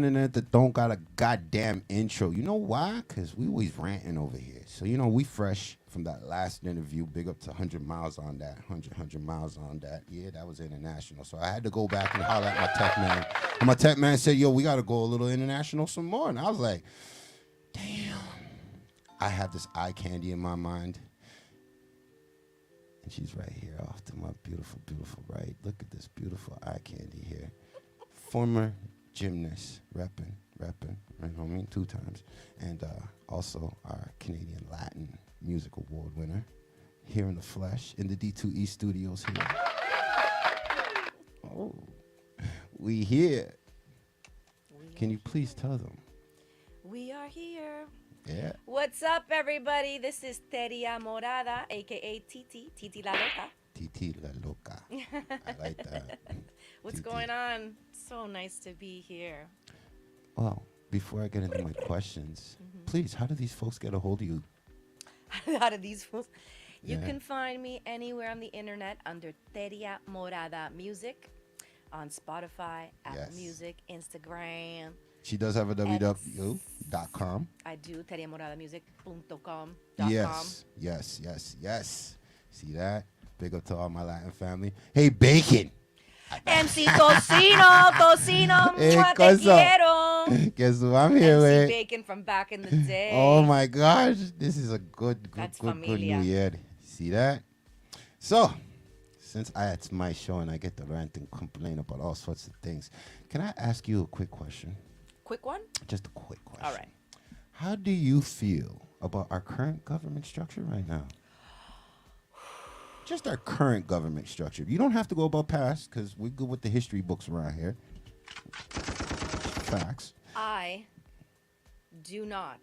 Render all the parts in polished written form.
internet that don't got a goddamn intro. You know why? Because we always ranting over here. So, we fresh from that last interview. Big up to 100 miles on that. 100 miles on that. Yeah, that was international. So I had to go back and holler at my tech man. And my tech man said, yo, we got to go a little international some more. And I was like, damn. I have this eye candy in my mind. And she's right here off to my beautiful, beautiful right. Look at this beautiful eye candy here. Former gymnast, repping, right, homie, 2 times. And also our Canadian Latin Music Award winner here in the flesh in the D2E studios here. Oh, we here. Can you please tell them? We are here. Yeah. What's up, everybody? This is Teria Morada, a.k.a. Titi La Loca. Titi La Loca. I like that. What's going on? So nice to be here. Well, before I get into my questions, please, how do these folks get a hold of you? How do these fools? You can find me anywhere on the internet under Teria Morada Music, on Spotify, Apple Music, Instagram. She does have a www.com. I do, teriamoradamusic.com. Yes. See that? Big up to all my Latin family. Hey, Bacon. MC Tocino, Hey, te quiero. Guess who I'm here MC with? Bacon from back in the day. Oh my gosh, this is a good New Year. See that? So, since it's my show and I get to rant and complain about all sorts of things, can I ask you a quick question? Quick one? Just a quick question. All right. How do you feel about our current government structure right now? Just our current government structure. You don't have to go about past, because we're good with the history books around here. Facts. I do not.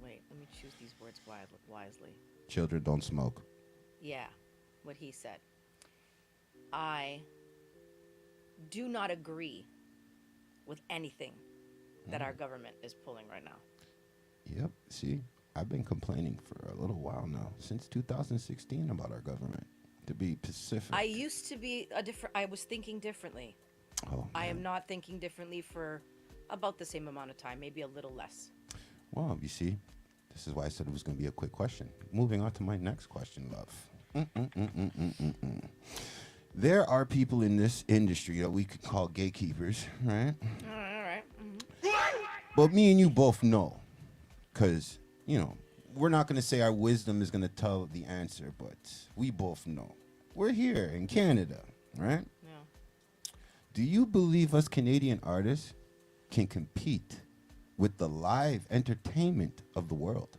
Wait, let me choose these words wisely. Children don't smoke. Yeah, what he said. I do not agree with anything that our government is pulling right now. Yep, see? I've been complaining for a little while now, since 2016, about our government, to be Pacific. I used to be I was thinking differently. Oh, I am not thinking differently for about the same amount of time, maybe a little less. Well, you see, this is why I said it was going to be a quick question. Moving on to my next question, love. There are people in this industry that we could call gatekeepers, right? All right. But me and you both know, because... we're not going to say our wisdom is going to tell the answer, but we both know. We're here in Canada, right? Yeah. Do you believe us Canadian artists can compete with the live entertainment of the world?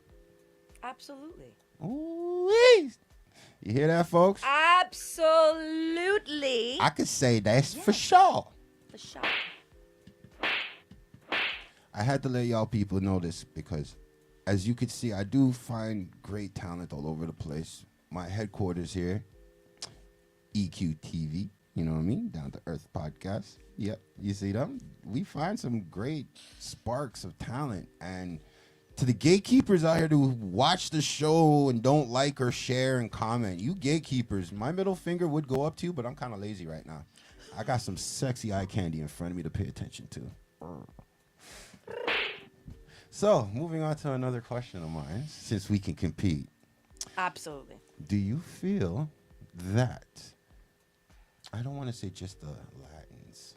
Absolutely. Ooh, you hear that, folks? Absolutely. I could say that's for sure. For sure. I had to let y'all people know this because... as you can see, I do find great talent all over the place. My headquarters here, EQ TV, you know what I mean? Down to Earth podcast. Yep, you see them? We find some great sparks of talent. And to the gatekeepers out here who watch the show and don't like or share and comment, you gatekeepers, my middle finger would go up to you, but I'm kind of lazy right now. I got some sexy eye candy in front of me to pay attention to. So, moving on to another question of mine, since we can compete. Absolutely. Do you feel that, I don't want to say just the Latins,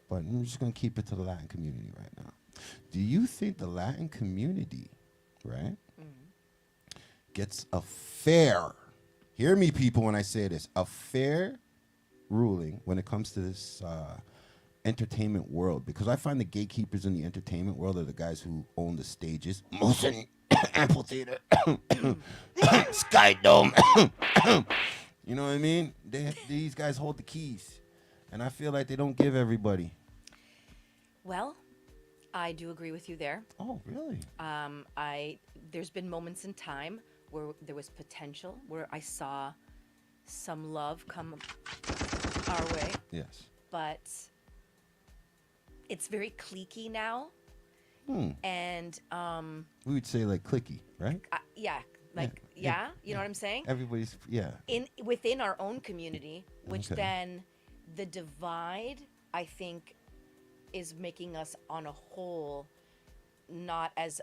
but I'm just going to keep it to the Latin community right now. Do you think the Latin community, right, gets a fair, hear me people when I say this, a fair ruling when it comes to this entertainment world? Because I find the gatekeepers in the entertainment world are the guys who own the stages, Motion, Amphitheater, Sky Dome. You know what I mean? These guys hold the keys, and I feel like they don't give everybody. Well, I do agree with you there. Oh, really? There's been moments in time where there was potential, where I saw some love come our way. Yes. But it's very cliquey now. And we would say like clicky, right? you know what I'm saying? Everybody's within our own community, which then the divide, I think, is making us on a whole not as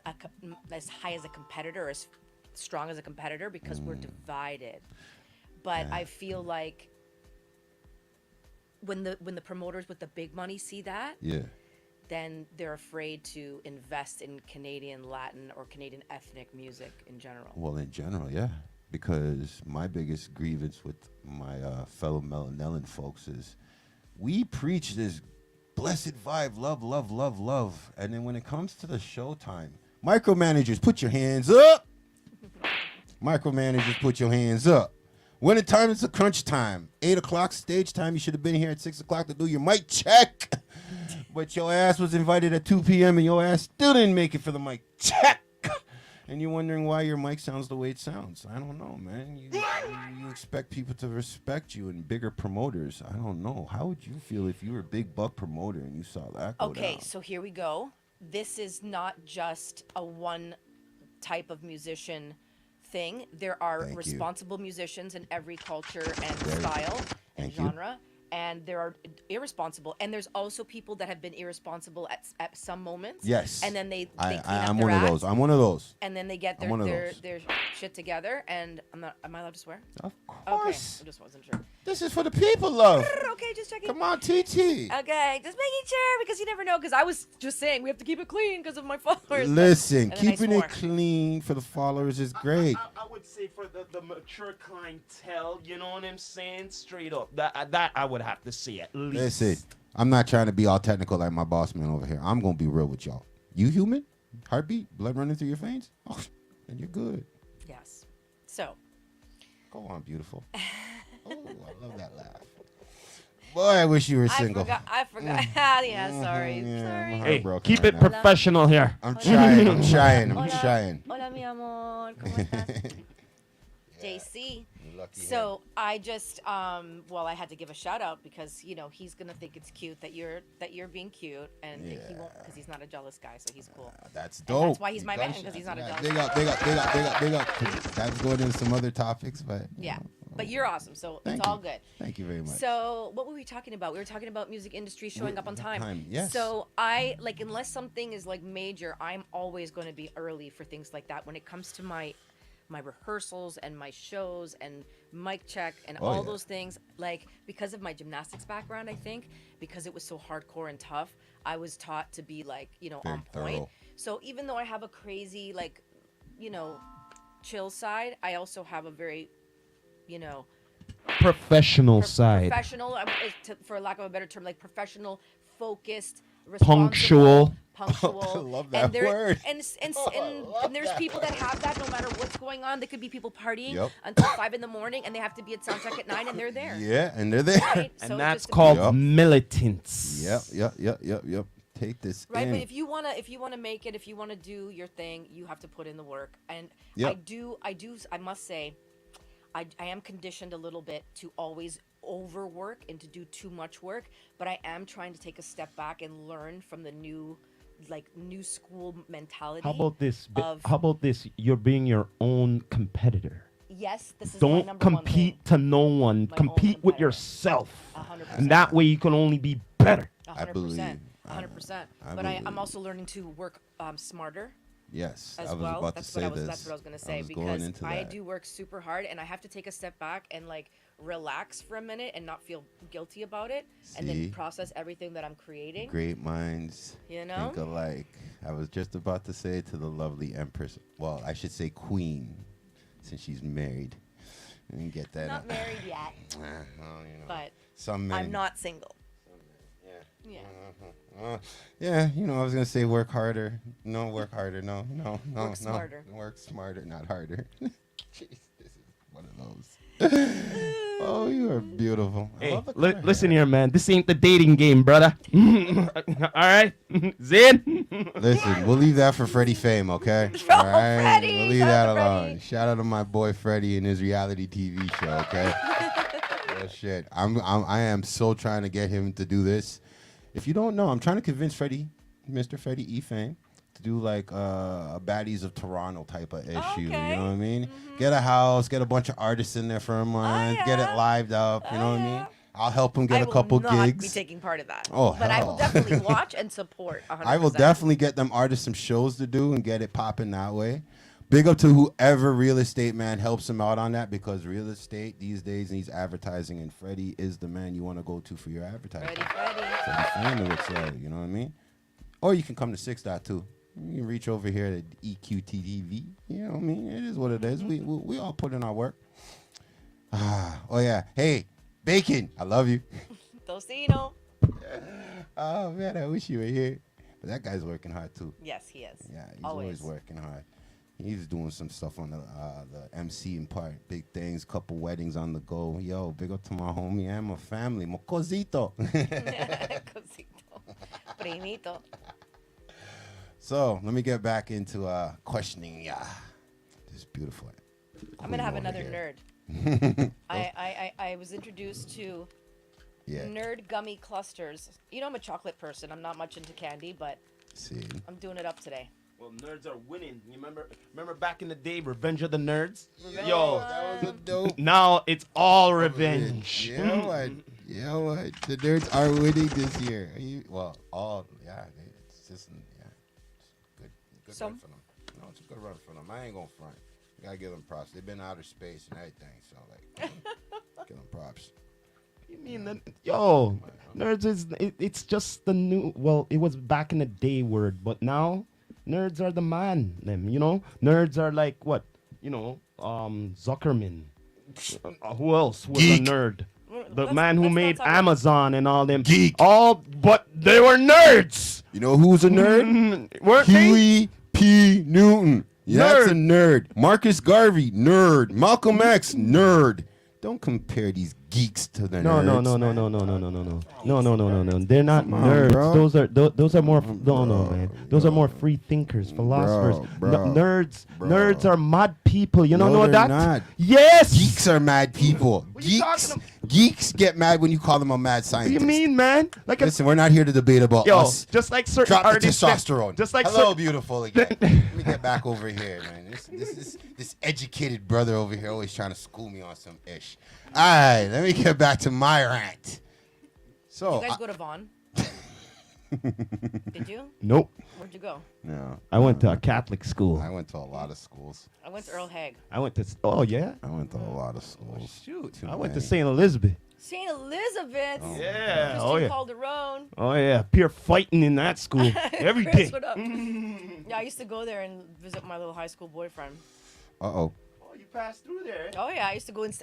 as high as a competitor, as strong as a competitor, because we're divided. But I feel like when the promoters with the big money see that, Yeah. then they're afraid to invest in Canadian Latin or Canadian ethnic music in general. Well, in general, yeah. Because my biggest grievance with my fellow Melanellan folks is we preach this blessed vibe, love, love, love, love. And then when it comes to the showtime, micromanagers, put your hands up. Micromanagers, put your hands up. When the time is a crunch time, 8 o'clock stage time, you should have been here at 6 o'clock to do your mic check. But your ass was invited at 2 p.m. and your ass still didn't make it for the mic check. And you're wondering why your mic sounds the way it sounds. I don't know, man. You expect people to respect you and bigger promoters. I don't know. How would you feel if you were a big buck promoter and you saw that go Okay, down? so here we go. This is not just a one type of musician thing. There are Thank you. responsible musicians in every culture and Very- style and Thank you. genre. And there are irresponsible, and there's also people that have been irresponsible at some moments. Yes. And then they clean I'm up their one of act, those. I'm one of those. and then they get I'm one of their those. shit together. And am I allowed to swear? Of Okay, course. I just wasn't sure. This is for the people, love. Okay, just checking. Come on, TT. Okay, just making sure, because you never know. Because I was just saying we have to keep it clean because of my followers. Listen, And then I keeping swore. it clean for the followers is great. I would say for the mature clientele, you know what I'm saying? Straight up. That I would have to say at least. Listen, I'm not trying to be all technical like my boss man over here. I'm going to be real with y'all. You human? Heartbeat? Blood running through your veins? Oh, and you're good. Yes. So Go on, beautiful. Oh, I love that laugh. Boy, I wish you were single. I forgot. Yeah, sorry. Yeah, Sorry. I'm Hey, heartbroken keep right it now. professional here. I'm trying. I'm Hola. trying. Hola, mi amor. ¿Cómo estás? JC. Lucky So I just well, I had to give a shout out because he's gonna think it's cute that you're being cute, and he won't, because he's not a jealous guy, so he's cool. That's And dope. that's why he's my man, Gunshots. 'cause he's not a Yeah, jealous Big up, big up, big up, big up, big up. 'Cause that's going into some other topics, but Yeah, but you're awesome, so Thank it's all you. good. Thank you very much. So what were we talking about? We were talking about music industry showing up on time. Yes. So I unless something is like major, I'm always going to be early for things like that. When it comes to my rehearsals and my shows and mic check and Oh, all yeah. those things, like because of my gymnastics background, I think because it was so hardcore and tough, I was taught to be Very on point. thorough. So even though I have a crazy chill side, I also have a very Professional side. professional, for lack of a better term, like professional, focused, Punctual. punctual. I love that and there, word. And there's people that have that no matter what's going on. There could be people partying Yep. until 5 a.m, and they have to be at sound check at 9, and they're there. Yeah, and they're there. Right? And So it that's just called Yup. militants. Yep. Take this right. in. But if you wanna make it, if you wanna do your thing, you have to put in the work. And Yep. I must say, I am conditioned a little bit to always overwork and to do too much work, but I am trying to take a step back and learn from the new school mentality. How about this? Of- How about this? You're being your own competitor. Yes, this is my Don't number one thing. compete to no one. My own Compete with competitor. yourself. 100%. And that way you can only be better. 100%. believe. 100%. I But I'm believe. also learning to work smarter Yes, as I was well. about That's to say what I was. this. That's what I was gonna I say, was going because into I that. do work super hard, and I have to take a step back and relax for a minute and not feel guilty about it, and See? then process everything that I'm creating. Great minds You know? think alike. I was just about to say to the lovely Empress. Well, I should say Queen, since she's married. I didn't get that. Not married yet, Well, but some men. I'm not single. Yeah. Yeah. Yeah, I was gonna say work harder. No, work harder. No. Work smarter. Work smarter, not harder. Jeez, this is one of those. Oh, you are beautiful. I Hey, love the color listen hair. here, man. This ain't the dating game, brother. All right, Zin. Listen, we'll leave that for Freddie Fame, okay? Oh, All right, Freddie, we'll leave shout that out to alone. Freddie. Shout out to my boy Freddie and his reality TV show, okay? Real shit. I am so trying to get him to do this. If you don't know, I'm trying to convince Freddie, Mr. Freddie E. Fame, to do like a Baddies of Toronto type of issue. You Okay. know what I mean? Get a house, get a bunch of artists in there for a month, get it yeah. lived up. You know what I mean? yeah. I'll help him get I a will couple not gigs. be taking part of that. Oh, but I will hell. definitely watch and support. 100%. I will definitely get them artists some shows to do and get it popping that way. Big up to whoever real estate man helps him out on that, because real estate these days needs advertising, and Freddie is the man you want to go to for your advertising. Freddie. So the family looks like, you know what I mean? Or you can come to 6.2. You can reach over here to EQTTV. You know what I mean? It is what it is. We all put in our work. Oh, yeah. Hey, Bacon, I love you. Tocino. Oh, man, I wish you were here. But that guy's working hard, too. Yes, he is. Yeah, he's always working hard. He's doing some stuff on the MC in part. Big things, couple weddings on the go. Yo, big up to my homie and my family. My cosito. Cosito. Primito. So, let me get back into questioning this beautiful I'm going to have queen over another here. nerd. I was introduced to nerd gummy clusters. You know, I'm a chocolate person. I'm not much into candy, but See. I'm doing it up today. Well, nerds are winning. You remember back in the day, Revenge of the Nerds? Revenge Yo, That was a dope. now it's all revenge. You know what? You know what? The nerds are winning this year. It's just, good So- run for them. No, it's a good run for them. I ain't gonna front. You gotta give them props. They've been outer space and everything, so like, give them props. You mean that? Yo, nerds it's just the new. Well, it was back in the day word, but now nerds are the man. Them, you know, nerds are like what? You know, Zuckerman. Who else was Geek. a nerd? The Let's- man who let's not made talk about- Amazon and all them. Geek. But they were nerds. You know who's a nerd? Weren't they? Huey P. Newton. Yeah, that's a Nerd. nerd. Marcus Garvey, nerd. Malcolm X, nerd. Don't compare these geeks to the No, nerds. no. They're not Come on, nerds. bro. Those are more. No, man. Those are more free thinkers, philosophers. Bro. Nerds are mad people. You don't No, know they're that? not. Yes. Geeks are mad people. What you Geeks, talking geeks get mad when you call them a mad What do scientist. you mean, man? Like a Listen, we're not here to debate about yo, us. just like certain Drop the artists. that- testosterone. Just like hello, certain- beautiful again. Let me get back over here, man. This educated brother over here always trying to school me on some ish. All right, let me get back to my rant. So, You guys go to Vaughn? Did you? Nope. Where'd you go? no, I went to a Catholic school. I went to a lot of schools. I went to Earl Haig. I went to. Oh yeah. I went to a lot of schools. Shoot. Too I went to many. St. Elizabeth. St. Elizabeth. Oh. Yeah. Christine Oh yeah. Calderon. Oh yeah. Pure fighting in that school every Chris, day. what up? Yeah, I used to go there and visit my little high school boyfriend. Uh-oh. Oh, you passed through there. Oh yeah, I used to go and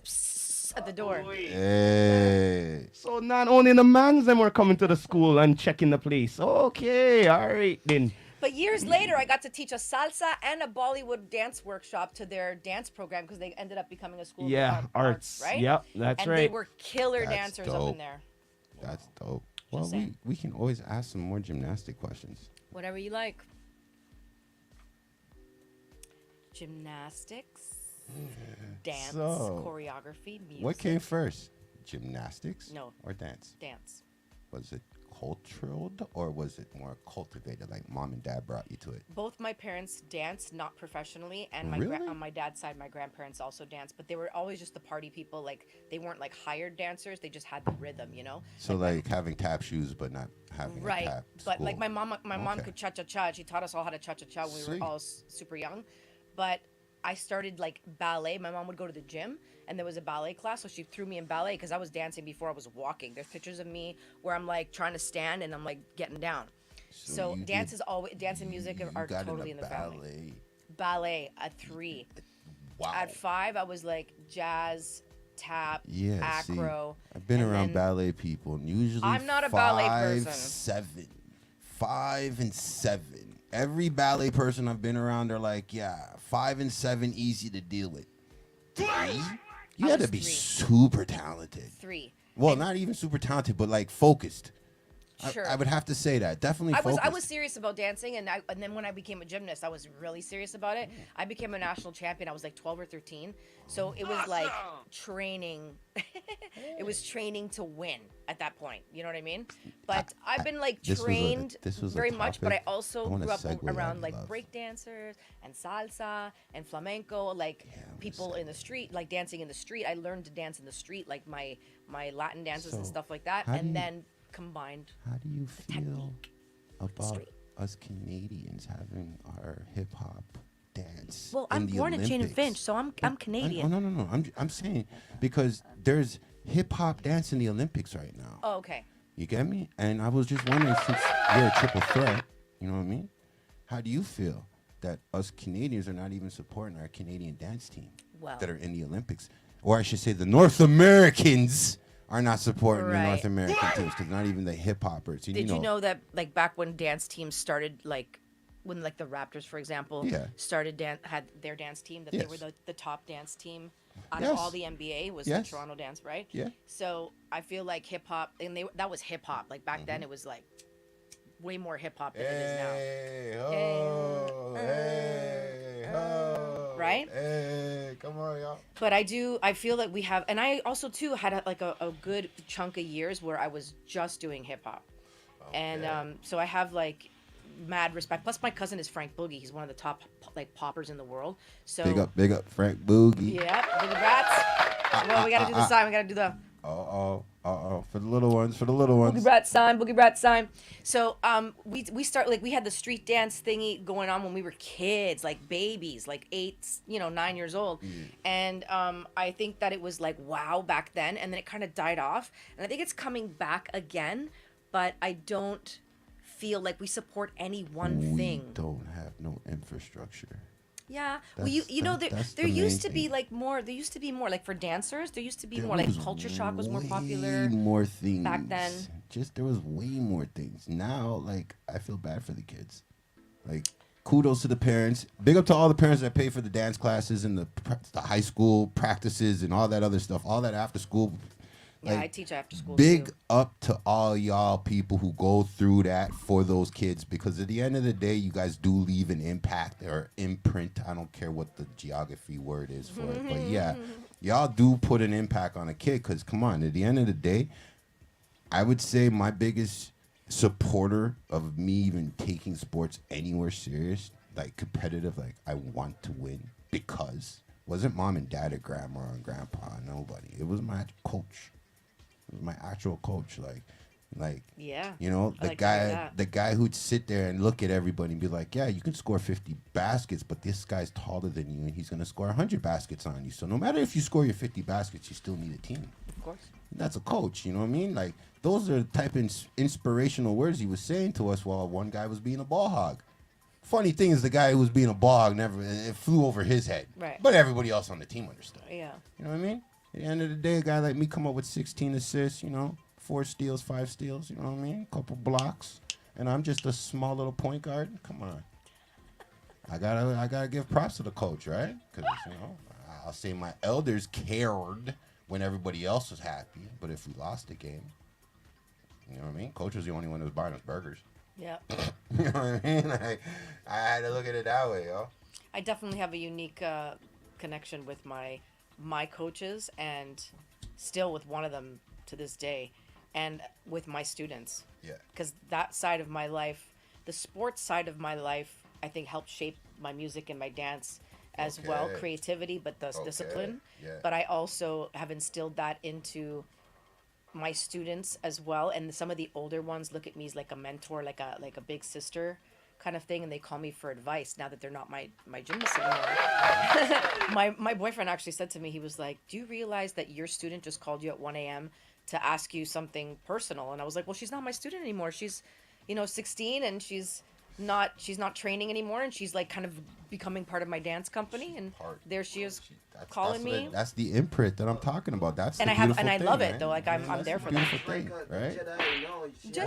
at the door. Hey. So not only the mans them were coming to the school and checking the place. Okay, all right then. But years later, I got to teach a salsa and a Bollywood dance workshop to their dance program because they ended up becoming a school Yeah, of arts. right? Yep, that's and right. they were killer That's dancers up dope. in there. That's dope. Well, saying. we can always ask some more gymnastic questions. Whatever you like. Gymnastics, dance, So, choreography, music. What came first? Gymnastics? No. Or dance? Dance. Was it cultural or was it more cultivated, like mom and dad brought you to it? Both my parents danced, not professionally, and Really? on my dad's side, my grandparents also danced, but they were always just the party people. Like they weren't like hired dancers; they just had the rhythm, you know. So like having tap shoes but not having a Right, tap but like school. my mom Okay. could cha cha cha. She taught us all how to cha cha cha when we Sweet. were all super young. But I started like ballet. My mom would go to the gym, and there was a ballet class, so she threw me in ballet because I was dancing before I was walking. There's pictures of me where I'm like trying to stand and I'm like getting down. So you dance did- is always dance and music you are got totally in into the family. ballet. Ballet at 3. Wow. At 5, I was like jazz, tap, Yeah, acro. see, I've been and around then- ballet people, and usually I'm not a ballet 5, person. 7, 5 and 7. Every ballet person I've been around are like, yeah, 5 and 7 easy to deal with. 3? You I had to was be 3. super talented. 3. Well, not even super talented, but like focused. Sure. I would have to say that. Definitely I focused. was serious about dancing, and then when I became a gymnast, I was really serious about it. I became a national champion. I was like 12 or 13, so it was like training. It was training to win at that point. You know what I mean? But I've been like this was a- trained this was a very much. But I topic also I wanna grew up segue around on like love. break dancers and salsa and flamenco, like people in the street, like dancing in the street. I learned to dance in the street, like my Latin dances and So, stuff like that, how do and you- then combined. How do you feel technique. about Street. us Canadians having our hip hop dance? Well, in I'm the born in Jane and Olympics? Finch, so I'm Canadian. No. I'm saying because there's hip hop dance in the Olympics right now. Oh, okay. You get me? And I was just wondering, since you're a triple threat, you know what I mean? How do you feel that us Canadians are not even supporting our Canadian dance team Well. that are in the Olympics? Or I should say the North Americans are not supporting the Right. North American teams because not even the hip hoppers. And Did you know that like back when dance teams started, like when like the Raptors, for example, Yeah. started had their dance team, that they were Yes. the top dance team out Yes. of all the NBA was Yes. the Toronto Dance, right? Yeah. So I feel like hip hop, and that was hip hop. Like back Mm-hmm. then, it was like way more hip hop than it is now. Hey, ho, hey, ho. Right? Hey, come on, y'all. But I feel like we have, and I also too had a good chunk of years where I was just doing hip hop. And so I have like mad respect. Plus my cousin is Frank Boogie. He's one of the top like poppers in the world. So Big up, Frank Boogie. yeah, Boogie Brats. Well, we gotta do the sign. We gotta do the For the little ones, Boogie Brat sign. So we start like we had the street dance thingy going on when we were kids, like babies, like 8, 9 years old. And I think that it was like wow back then, and then it kind of died off. And I think it's coming back again, but I don't feel like we support any one We thing. don't have no infrastructure. Yeah. Well, That's- you know, that's there the used main to be thing. like more. There used to be more like for dancers. There used to be There more like was culture shock was more way popular. more things back then. Just there was way more things. Now, like I feel bad for the kids. Like kudos to the parents. Big up to all the parents that pay for the dance classes and the high school practices and all that other stuff. All that after school. Yeah, Like, I teach after school. Big too. up to all y'all people who go through that for those kids, because at the end of the day, you guys do leave an impact or imprint. I don't care what the geography word is for it, but yeah, y'all do put an impact on a kid. Because come on, at the end of the day, I would say my biggest supporter of me even taking sports anywhere serious, like competitive, like I want to win, because wasn't mom and dad or grandma and grandpa, nobody. It was my coach. It was my actual coach, like Yeah. you know, I like to hear that. the guy who'd sit there and look at everybody and be like, yeah, you can score 50 baskets, but this guy's taller than you and he's gonna score 100 baskets on you. So no matter if you score your 50 baskets, you still need a team. Of course. That's a coach, you know what I mean? Like those are the type of inspirational words he was saying to us while one guy was being a ball hog. Funny thing is, the guy who was being a ball hog it flew over his head, Right. But everybody else on the team understood. Yeah. You know what I mean? At the end of the day, a guy like me come up with 16 assists, 4 steals, 5 steals, you know what I mean? Couple blocks, and I'm just a small little point guard. Come on, I gotta give props to the coach, right? Because I'll say my elders cared when everybody else was happy, but if we lost the game, you know what I mean? Coach was the only one that was buying us burgers. Yeah. You know what I mean? Like, I had to look at it that way, yo. I definitely have a unique connection with my coaches, and still with one of them to this day, and with my students. Yeah. Because that side of my life, the sports side of my life, I think helped shape my music and my dance as well. Okay. Creativity, but the discipline. Yeah. But I also have instilled that into my students as well, and some of the older ones look at me as like a mentor, like a big sister kind of thing, and they call me for advice now that they're not my gymnasts anymore. my boyfriend actually said to me, he was like, do you realize that your student just called you at 1 a.m. to ask you something personal? And I was like, well, she's not my student anymore. She's 16, and she's not training anymore, and she's like kind of becoming part of my dance company, and there she is calling me. That's the imprint that I'm talking about. That's And the I have, beautiful and I thing, love it right? though. Like I'm That's there the for that. beautiful thing, right? She She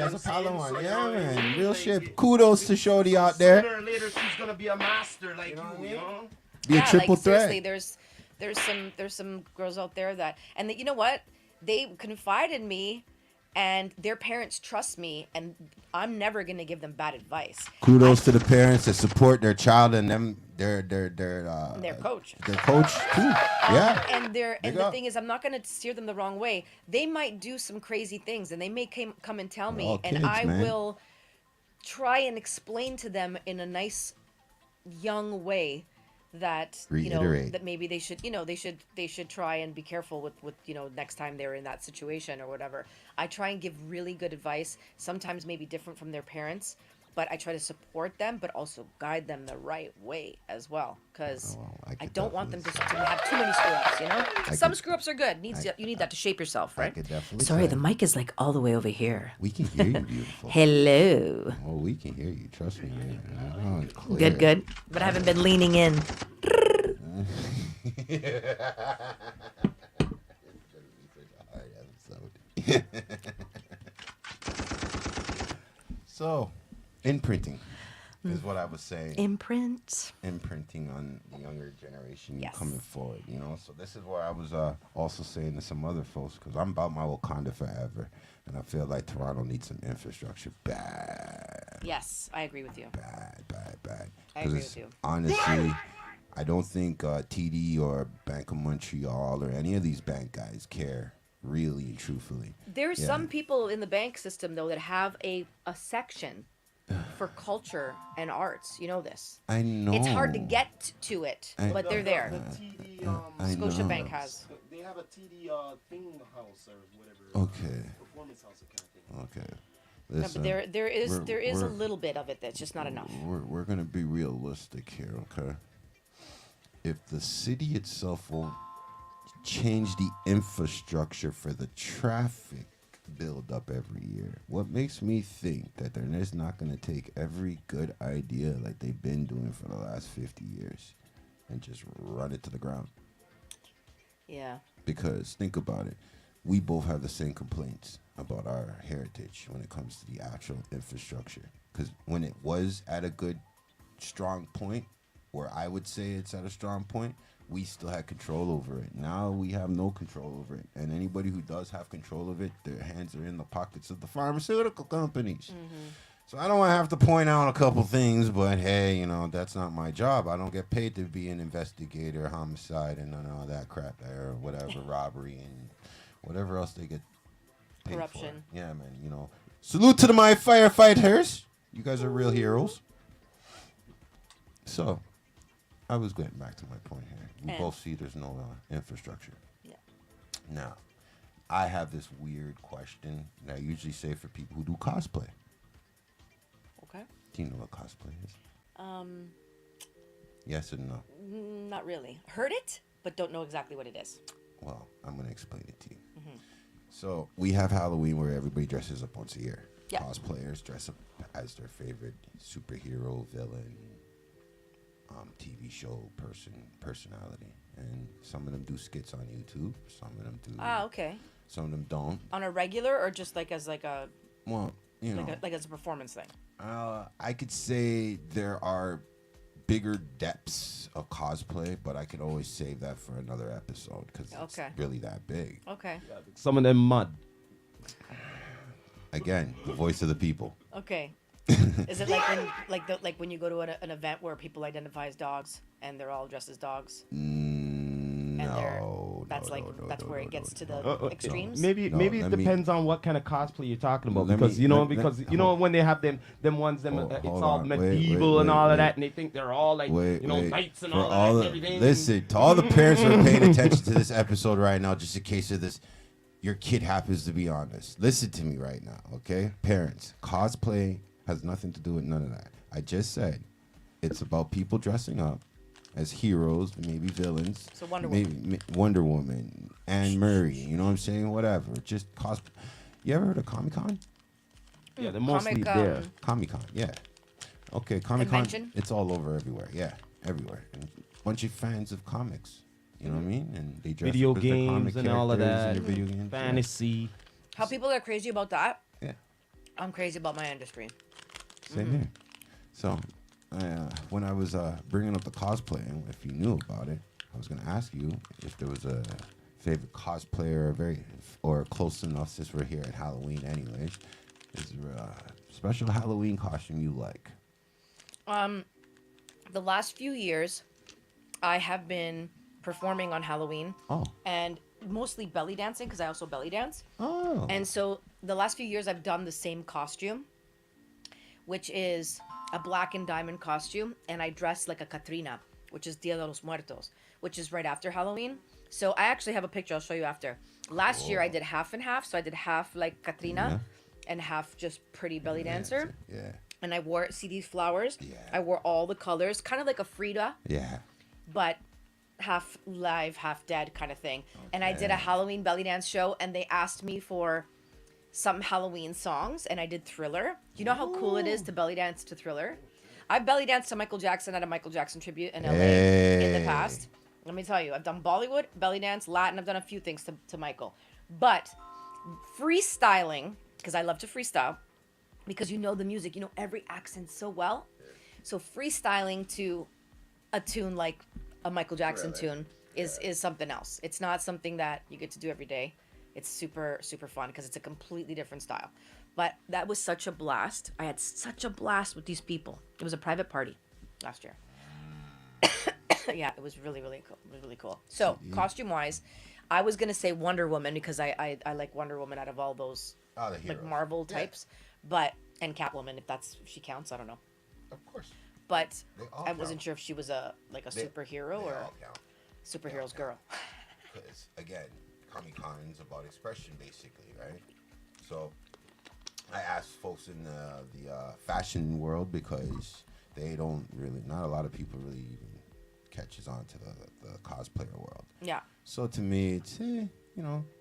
has a Padawan, yeah, man. Real shit. Kudos to Shorty out there. Sooner or later, she's gonna be a master like you know? Be a triple like, threat. seriously, there's some girls out there that, and you know what, they confide in me, and their parents trust me, and I'm never gonna give them bad advice. Kudos to the parents that support their child and them, Their coach. their coach too. Yeah. And Big the up. thing is, I'm not gonna steer them the wrong way. They might do some crazy things, and they may come and tell We're me, all and kids, I man. will try and explain to them in a nice, young way that Reiterate. that maybe they should try and be careful with next time they're in that situation or whatever. I try and give really good advice, sometimes maybe different from their parents, but I try to support them, but also guide them the right way as well, because Oh, well, I I could don't want them to definitely have too many screw ups. Some could- screw ups are good. You need that to shape yourself, I right? could definitely Sorry, say. the mic is like all the way over here. We can hear you, beautiful. Hello. Oh, we can hear you. Trust me, man. Oh, it's clear. Good, good. But I haven't been leaning in. So, imprinting is what I was saying. Imprint. Imprinting on the younger generation Yes. coming forward, So this is where I was also saying to some other folks, because I'm about my Wakanda forever, and I feel like Toronto needs some infrastructure bad. Yes, I agree with you. Bad. I agree 'Cause with you. honestly, I don't think TD or Bank of Montreal or any of these bank guys care, really and truthfully. There's Yeah. some people in the bank system though that have a section for culture and arts. You know this. I know. It's hard to get to it, I- but they're there. The TD, I know. Scotiabank has. They have a TD thing house or whatever. Okay. Performance house kind of thing. Okay. No, Listen, but there is we're- a little bit of it that's just not enough. We're gonna be realistic here, okay? If the city itself will change the infrastructure for the traffic build up every year, what makes me think that they're just not gonna take every good idea like they've been doing for the last 50 years and just run it to the ground? Yeah. Because think about it, we both have the same complaints about our heritage when it comes to the actual infrastructure. Because when it was at a good, strong point, where I would say it's at a strong point, we still had control over it. Now we have no control over it. And anybody who does have control of it, their hands are in the pockets of the pharmaceutical companies. So I don't want to have to point out a couple things, but hey, that's not my job. I don't get paid to be an investigator, homicide, and none of all that crap there, or whatever, robbery, and whatever else they get paid Corruption. for. Yeah, man, Salute to my firefighters. You guys are real heroes. So, I was getting back to my point here. We And- both see there's no infrastructure. Yeah. Now, I have this weird question that I usually say for people who do cosplay. Okay. Do you know what cosplay is? Um, Yes or no? not really. Heard it, but don't know exactly what it is. Well, I'm going to explain it to you. So, we have Halloween where everybody dresses up once a year. Yeah. Cosplayers dress up as their favorite superhero, villain, TV show personality. And some of them do skits on YouTube. Some of them do. Ah, okay. Some of them don't. On a regular or just like as like a Well, like as a performance thing. I could say there are bigger depths of cosplay, but I could always save that for another episode because Okay. it's really that big. Okay. Some of them mud. Again, the voice of the people. Okay. Is it like when you go to an event where people identify as dogs and they're all dressed as dogs? No, That's where it gets to the extremes. Maybe No, maybe it let me- depends on what kind of cosplay you're talking about. Let Because me- let- because let- you know hold- when they have them ones Hold- it's hold all on. Wait, medieval wait, and all wait. of that, and they think they're all like Wait, knights and For all that and everything. Listen, to all the parents who are paying attention to this episode right now, just in case of this, your kid happens to be on this. Listen to me right now, okay? Parents, cosplay has nothing to do with none of that. I just said it's about people dressing up as heroes, maybe villains. So Wonder Wonder Woman, Anne Murray, you know what I'm saying? Whatever. Just cosplay. You ever heard of Comic-Con? Yeah, they're mostly Comic, there. Comic-Con, yeah. Okay, Comic-Con, Convention? it's all over everywhere. Yeah, everywhere. And a bunch of fans of comics. You know what I mean? And they dress Video up as their games comic and all of characters that. and their video games. Fantasy. How people are crazy about that? Yeah, I'm crazy about my industry. same here. So, when I was bringing up the cosplay, and if you knew about it, I was going to ask you if there was favorite cosplayer, or close enough since we're here at Halloween, anyways. Is there a special Halloween costume you like? The last few years, I have been performing on Halloween Oh, and mostly belly dancing because I also belly dance. oh, And so the last few years, I've done the same costume, which is a black and diamond costume, and I dress like a Catrina, which is Dia de los Muertos, which is right after Halloween. So I actually have a picture I'll show you after. Last year I did half and half, so I did half like Katrina and half just pretty belly dancer. yeah, And I wore, see these flowers? Yeah. I wore all the colors, kind of like a Frida, yeah. but half live, half dead kind of thing. And I did a Okay. Halloween belly dance show, and they asked me for some Halloween songs, and I did Thriller. Do you know how cool it is to belly dance to Thriller? I've belly danced to Michael Jackson at a Michael Jackson tribute in LA in the Hey. past. Let me tell you, I've done Bollywood, belly dance, Latin. I've done a few things to Michael. But freestyling, because I love to freestyle, because you know the music, you know every accent so well. So freestyling to a tune like a Michael Jackson tune is something else. It's not something that you get to do every day. It's super, super fun because it's a completely different style. But that was such a blast. I had such a blast with these people. It was a private party last year. Yeah, it was really, really cool. It was really cool. So, costume-wise, I was going to say Wonder Woman because I like Wonder Woman out of all those Oh, the like heroes. Marvel Yeah. types. But, and Catwoman, if she counts, I don't know. Of course. But They all I wasn't count. sure if she was a superhero They or all count. superhero's girl. Because, again, Comic Con's about expression, basically, right? So, I asked folks in the fashion world because they don't really, not a lot of people really even catches on to the cosplayer world. Yeah. So, to me, it's,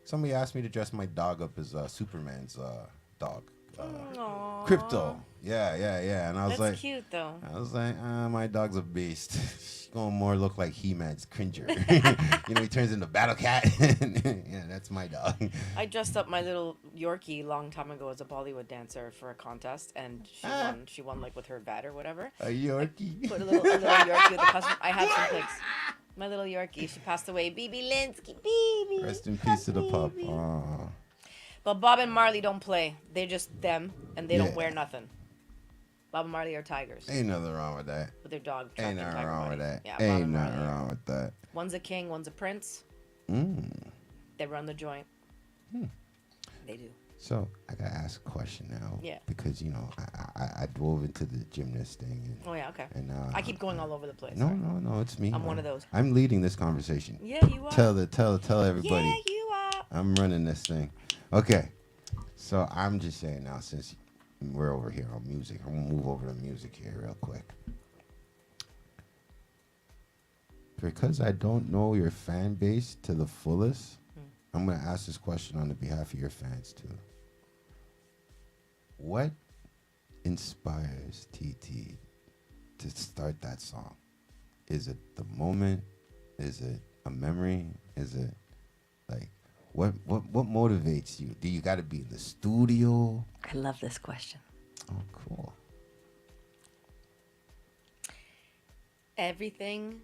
somebody asked me to dress my dog up as Superman's dog. Aww. Crypto. Yeah. And I was That's like, cute though. my dog's a beast. She's gonna more look like He-Man's Cringer. He turns into Battle Cat. Yeah, that's my dog. I dressed up my little Yorkie long time ago as a Bollywood dancer for a contest, and she won. She won like with her vet or whatever. A Yorkie. Put a little Yorkie with the custom. I have some pics. My little Yorkie. She passed away. BB Linsky. BB. Rest in peace to the pup. Aw. But Bob and Marley don't play. They're just them, and they don't Yeah. wear nothing. Bob and Marley are tigers Ain't nothing wrong with that. with their dog. Ain't trapped in nothing tiger wrong with body. that. Yeah, Bob Ain't and nothing Marley. wrong with that. One's a king, one's a prince. Mm. They run the joint. They do. So I gotta ask a question now. Yeah. Because I dove into the gymnast thing. And, Oh yeah, okay. and I keep going all over the place. No, sorry. no, it's me. I'm one of those. I'm leading this conversation. Yeah, you are. Tell everybody. Yeah, you are. I'm running this thing. Okay. So I'm just saying now, since we're over here on music, I'm gonna move over to music here real quick. Because I don't know your fan base to the fullest, I'm gonna ask this question on the behalf of your fans too. What inspires TT to start that song? Is it the moment? Is it a memory? Is it like what motivates you? Do you got to be in the studio? I love this question. Oh, cool. Everything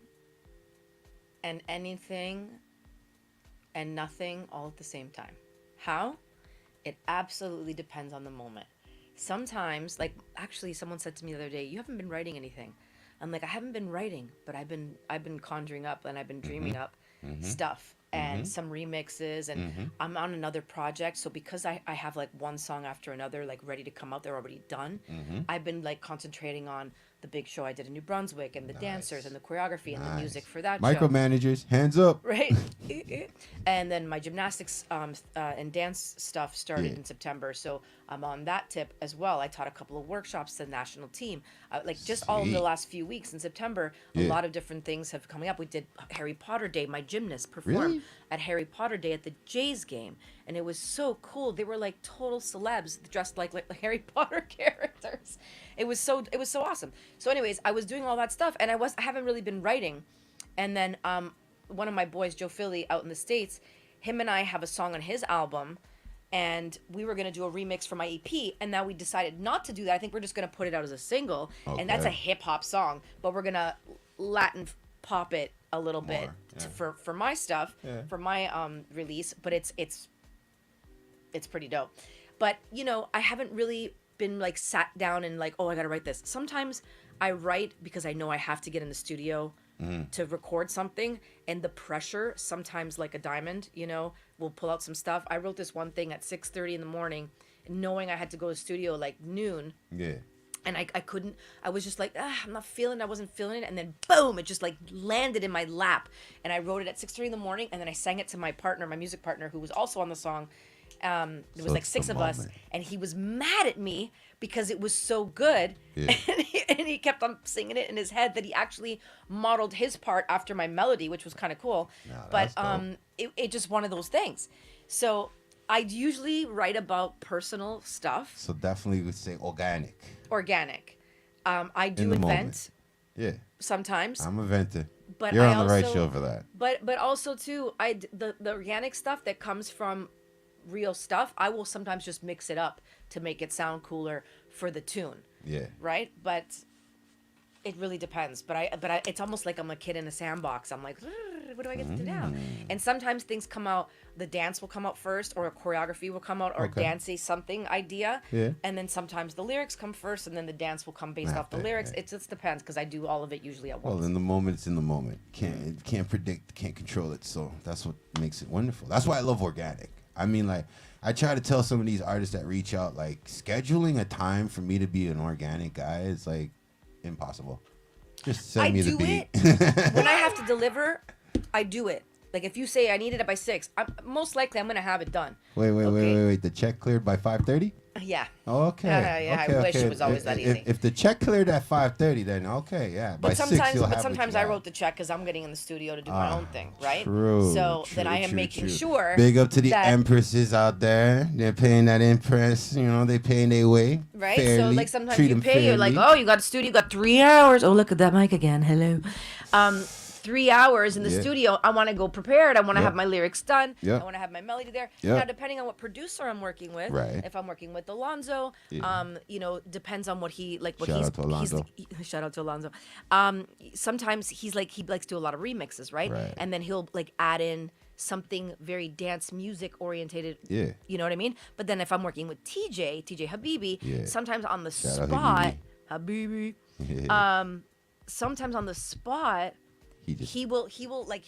and anything and nothing all at the same time. How? It absolutely depends on the moment. Sometimes, like actually someone said to me the other day, "You haven't been writing anything." I'm like, "I haven't been writing, but I've been conjuring up and I've been dreaming up stuff and some remixes, and I'm on another project. So because I have like one song after another like ready to come out, they're already done. I've been like concentrating on the big show I did in New Brunswick and the dancers and the choreography and the music for that show. Micromanagers, hands up. Right. And then my gymnastics and dance stuff started in September, so I'm on that tip as well. I taught a couple of workshops to the national team, like just all in the Sweet. last few weeks in September. A Yeah. lot of different things have coming up. We did Harry Potter Day. My gymnast performed Really? at Harry Potter Day at the Jays game, and it was so cool. They were like total celebs dressed like Harry Potter characters. It was so awesome. So anyways, I was doing all that stuff, and I haven't really been writing. And then one of my boys, Joe Philly, out in the States, him and I have a song on his album, and we were going to do a remix for my EP, and now we decided not to do that. I think we're just going to put it out as a single, and that's a Okay. hip-hop song, but we're going to Latin pop it a little bit More, yeah. for my stuff, Yeah. for my release, but it's pretty dope. But I haven't really been like sat down and like, oh, I gotta write this. Sometimes I write because I know I have to get in the studio to record something, and the pressure sometimes, like a diamond, will pull out some stuff. I wrote this one thing at 6:30 in the morning, knowing I had to go to the studio like noon. Yeah. And I couldn't, I was just like, I wasn't feeling it. And then boom, it just like landed in my lap. And I wrote it at 6:30 in the morning. And then I sang it to my partner, my music partner, who was also on the song. There was So like it's six the of us. moment. And he was mad at me because it was so good. Yeah. And he kept on singing it in his head that he actually modeled his part after my melody, which was kind of cool. Nah, But that's dope. it just one of those things. So I usually write about personal stuff. So definitely would say organic. Organic. I do In the invent moment. Yeah. sometimes, I'm a venter. but You're I on the right also- show for that. but also too, the organic stuff that comes from real stuff, I will sometimes just mix it up to make it sound cooler for the tune, Yeah. right? But it really depends. But it's almost like I'm a kid in a sandbox. I'm like, what do I get to do now? And sometimes things come out. The dance will come out first, or a choreography will come out, or Okay. dancey something idea. Yeah. And then sometimes the lyrics come first, and then the dance will come based off the After, lyrics. yeah. It just depends because I do all of it usually at once. Well, in the moment, it's in the moment. Can't predict, can't control it. So that's what makes it wonderful. That's why I love organic. I mean, like, I try to tell some of these artists that reach out, like, scheduling a time for me to be an organic guy is like impossible. Just send I me the do beat. it when I have to deliver. I do it. Like if you say I need it by 6, most likely I'm gonna have it done. Wait. Okay. The check cleared by 5:30? Yeah. Okay. Yeah, I wish it was always that easy. If the check cleared at 5:30, then okay, yeah. By But 6 sometimes, you'll have what sometimes you I got. wrote the check because I'm getting in the studio to do my own thing, right? True. So then I am true, making true. sure. Big up to the that, empresses out there. They're paying that impress. They paying their way. right? So Fairly. like sometimes Treat you 'em pay, you're like, fairly. oh, you got a studio, you got 3 hours. Oh, look at that mic again. Hello. 3 hours in the Yeah. studio. I want to go prepared. I want to Yep. have my lyrics done. Yep. I want to have my melody there. Yep. Now, depending on what producer I'm working with, Right. if I'm working with Alonzo, Yeah. depends on what he like. What Shout he's, out to Alonzo. shout out to Alonzo. Sometimes he likes to do a lot of remixes, right? Right. And then he'll like add in something very dance music orientated. Yeah. You know what I mean? But then if I'm working with TJ Habibi, Yeah. sometimes on the Shout out spot, Habibi, Yeah. sometimes on the spot, he just he'll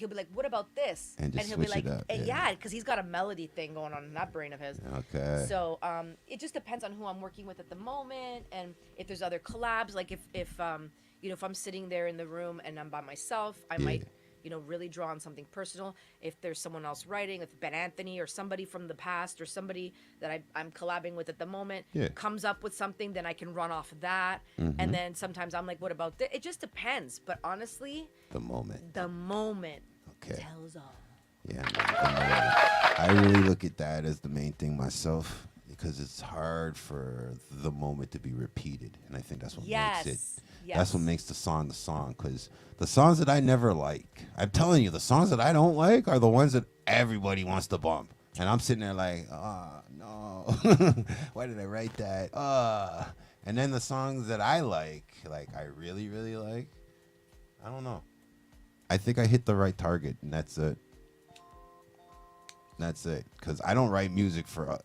be like, what about this? And just he'll be switch like, it up, yeah. yeah, because he's got a melody thing going on in that brain of his. okay. So it just depends on who I'm working with at the moment, and if there's other collabs. Like if I'm sitting there in the room and I'm by myself, I might really draw on something personal. If there's someone else writing, if Ben Anthony or somebody from the past or somebody that I'm collabing with at the moment Yeah. comes up with something, then I can run off of that. Mm-hmm. And then sometimes I'm like, what about this? It just depends. But honestly, the moment. the moment Okay. tells all. Yeah, man, the moment. I really look at that as the main thing myself because it's hard for the moment to be repeated, and I think that's what makes it. Yes. That's what makes the song. Because the songs that I never like, I'm telling you, the songs that I don't like are the ones that everybody wants to bump, and I'm sitting there like, oh no, why did I write that? And then the songs that I like I really really like, I don't know. I think I hit the right target, and that's it. That's it. Because I don't write music for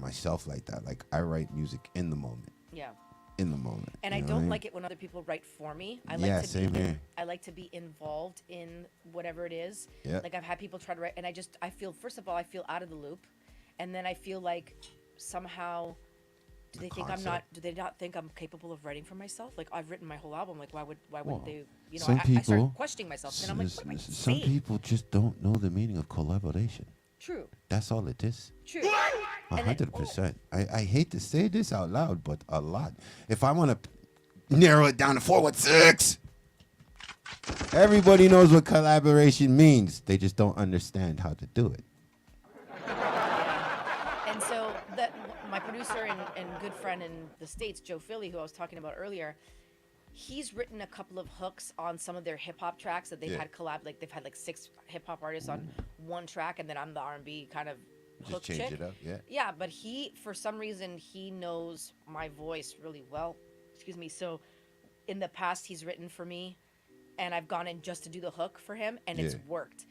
myself like that. Like, I write music in the moment. Yeah. In the moment. And you I know what don't mean? like it when other people write for me. I Yeah, like to same be here. I like to be involved in whatever it is. Yeah. Like I've had people try to write, and I feel, first of all, I feel out of the loop, and then I feel like somehow do they not think I'm capable of writing for myself? Like I've written my whole album. Like why wouldn't Well, they? some I people start questioning myself, and I'm like, what am I some saying? people just don't know the meaning of collaboration. True. That's all it is. True. 100%. I hate to say this out loud, but a lot. If I want to narrow it down to 416, everybody knows what collaboration means. They just don't understand how to do it. And so my producer and good friend in the States, Joe Philly, who I was talking about earlier, he's written a couple of hooks on some of their hip hop tracks that they've Yeah. had collab. Like they've had like 6 hip hop artists on one track, and then I'm the R&B kind of hook Just change chick. it up, yeah. Yeah, but for some reason, he knows my voice really well. Excuse me. So in the past, he's written for me and I've gone in just to do the hook for him, and Yeah. it's worked.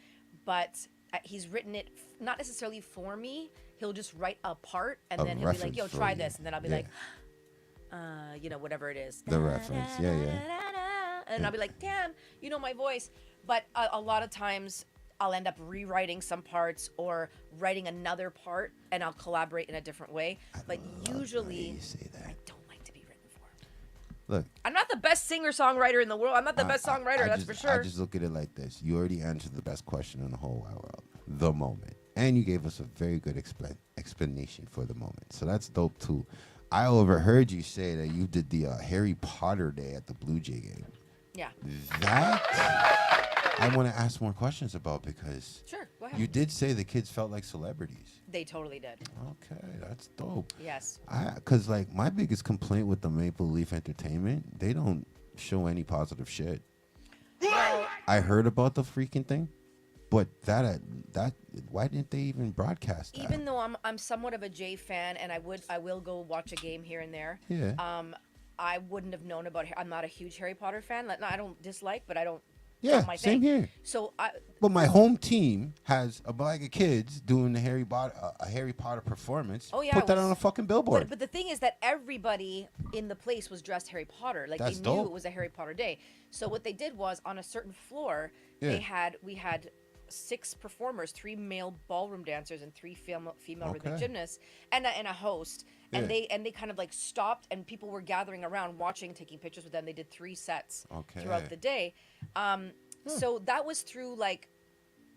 But he's written it not necessarily for me. He'll just write a part, and A then he'll be like, reference "Yo, for try you. this," and then I'll be Yeah. like, whatever it is. The reference. Yeah, yeah. And I'll be like, damn, you know my voice. But a lot of times I'll end up rewriting some parts or writing another part, and I'll collaborate in a different way. But usually, you say that. I don't like to be written for. Look, I'm not the best singer-songwriter in the world. I'm not the best songwriter, that's for sure. I just look at it like this. You already answered the best question in the whole wide world. The moment. And you gave us a very good explanation for the moment. So that's dope, too. I overheard you say that you did the Harry Potter day at the Blue Jay game. Yeah. That I want to ask more questions about because Sure, go ahead. you did say the kids felt like celebrities. They totally did. Okay, that's dope. Yes. Because, like, my biggest complaint with the Maple Leaf Entertainment, they don't show any positive shit. Well, I heard about the freaking thing, but that why didn't they even broadcast that? even though I'm somewhat of a Jay fan, and I will go watch a game here and there. Yeah. I wouldn't have known about. I'm not a huge Harry Potter fan. Like, no, I don't dislike, but I don't. Yeah, not my same thing. here. So But my home team has a bag of kids doing the Harry Potter performance. Oh, yeah, Put it that was- on a fucking billboard. But the thing is that everybody in the place was dressed Harry Potter. Like That's they knew dope. it was a Harry Potter day. So what they did was on a certain floor, Yeah. we had 6 performers, 3 male ballroom dancers and 3 female rhythmic Okay. gymnasts, and a host. And Yeah. they kind of like stopped, and people were gathering around, watching, taking pictures with them. They did 3 sets throughout Okay. the day. So that was through like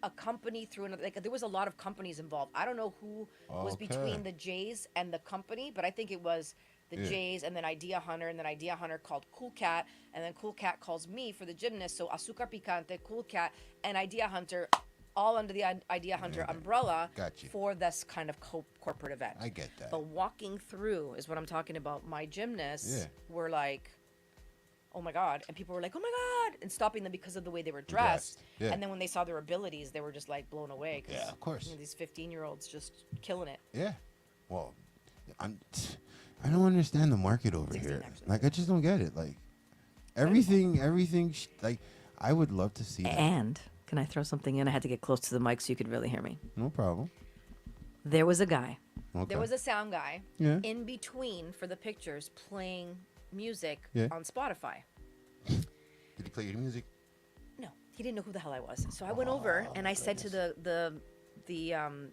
a company through another. Like there was a lot of companies involved. I don't know who was Okay. between the Jays and the company, but I think it was the Yeah. Jays and then Idea Hunter, and then Idea Hunter called Cool Cat, and then Cool Cat calls me for the gymnast. So Azúcar Picante, Cool Cat, and Idea Hunter, all under the Idea Hunter umbrella Gotcha. for this kind of corporate event. I get that. But walking through is what I'm talking about. My gymnasts Yeah. were like, oh my God. And people were like, oh my God. And stopping them because of the way they were dressed. Yeah. And then when they saw their abilities, they were just like blown away. 'Cause, Yeah, of course. these 15-year-olds just killing it. Yeah. Well, I don't understand the market over 16 here. actually. Like, I just don't get it. Like, everything, like, I would love to see that. And can I throw something in? I had to get close to the mic so you could really hear me. No problem. There was a guy. Okay. There was a sound guy Yeah. in between for the pictures playing music Yeah. on Spotify. Did he play your music? No, he didn't know who the hell I was. So I went over and I said to the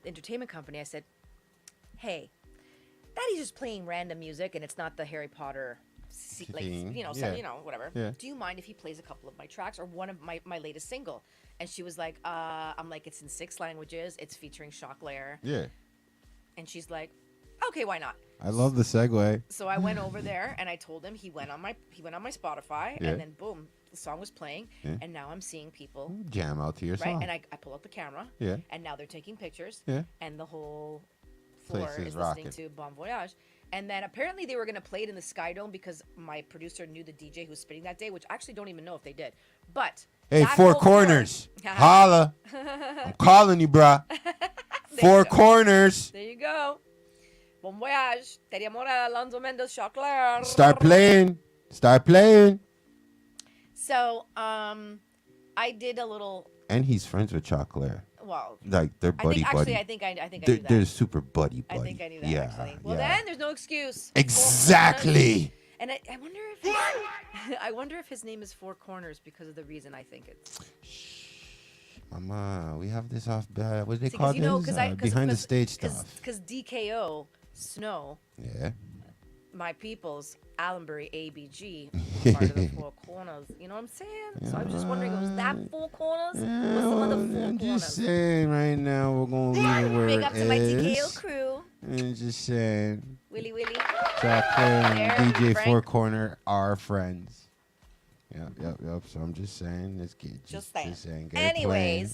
entertainment company, I said, "Hey, Daddy's just playing random music, and it's not the Harry Potter, like Thing, whatever. Yeah. Do you mind if he plays a couple of my tracks or one of my latest single?" And she was like, "I'm like, it's in 6 languages. It's featuring Shock Lair." Yeah. And she's like, "Okay, why not?" I love the segue. So I went over there and I told him he went on my Spotify, Yeah. and then boom, the song was playing, Yeah. and now I'm seeing people. Jam out to your Right, song. and I pull up the camera, Yeah. and now they're taking pictures, Yeah. and the whole Place floor is is rocking. listening to Bon Voyage. And then apparently they were gonna play it in the Sky Dome because my producer knew the DJ who was spinning that day, which I actually don't even know if they did. But Hey, that Four whole floor- Corners. Holla. I'm calling you, bruh. Four you go. Corners. There you go. Bon Voyage, Teddy Amora, Alonso Mendes, Shock Lair. Start playing. Start playing. So I did a little. And he's friends with Chocolate. Well, Like, they're I buddy think buddy. actually I think I They're, knew that. they're super buddy I buddy. think I knew that yeah, actually. Well, yeah. then there's no excuse. Exactly. And I wonder if I wonder if his name is Four Corners because of the reason I think it's. Mama, we have this off. What do they See, call 'cause you know, this? 'cause Behind the stage stuff. Because DKO Snow, Yeah. my people's Allenbury ABG, part of the Four Corners. You know what I'm saying? So I was just wondering, was that Four Corners? What's some other Four I'm Corners? just saying right now we're going to leave it where Big it up to my TKO is. crew, And just saying. Willy Willy. Chocolate and There, DJ Frank. Four Corner are friends. Yep. So I'm just saying, let's get Just saying. get it Anyways, playing.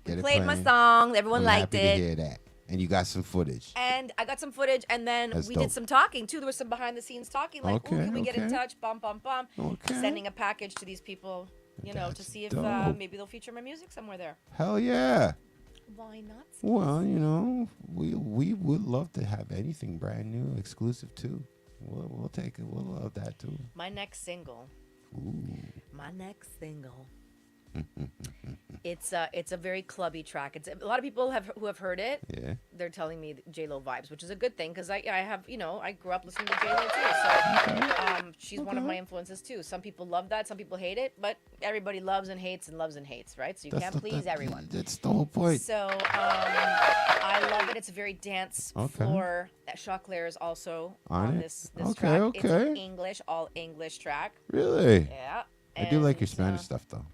we Get it played my playing. song. Everyone I'm liked happy it. to hear that. And you got some footage. And I got some footage, and then That's we dope. did some talking too. There was some behind the scenes talking, like, "Ooh, Okay, can we get in okay. touch?" Bum bum bum. Okay. Sending a package to these people, to That's see if dope. maybe they'll feature my music somewhere there. Hell yeah. Why not? Well, we would love to have anything brand new, exclusive too. We'll take it. We'll love that too. My next single. Ooh. My next single It's a very clubby track. It's a lot of people who have heard it. Yeah. They're telling me J Lo vibes, which is a good thing because I have I grew up listening to J Lo too, so she's one of my influences too. Some people love that, some people hate it, but everybody loves and hates, right? So you can't please everyone. That's the whole point. So I love it. It's a very dance floor. Choclair is also on this track. It's an English, all English track. Really? Yeah. I do like your And, Spanish stuff though.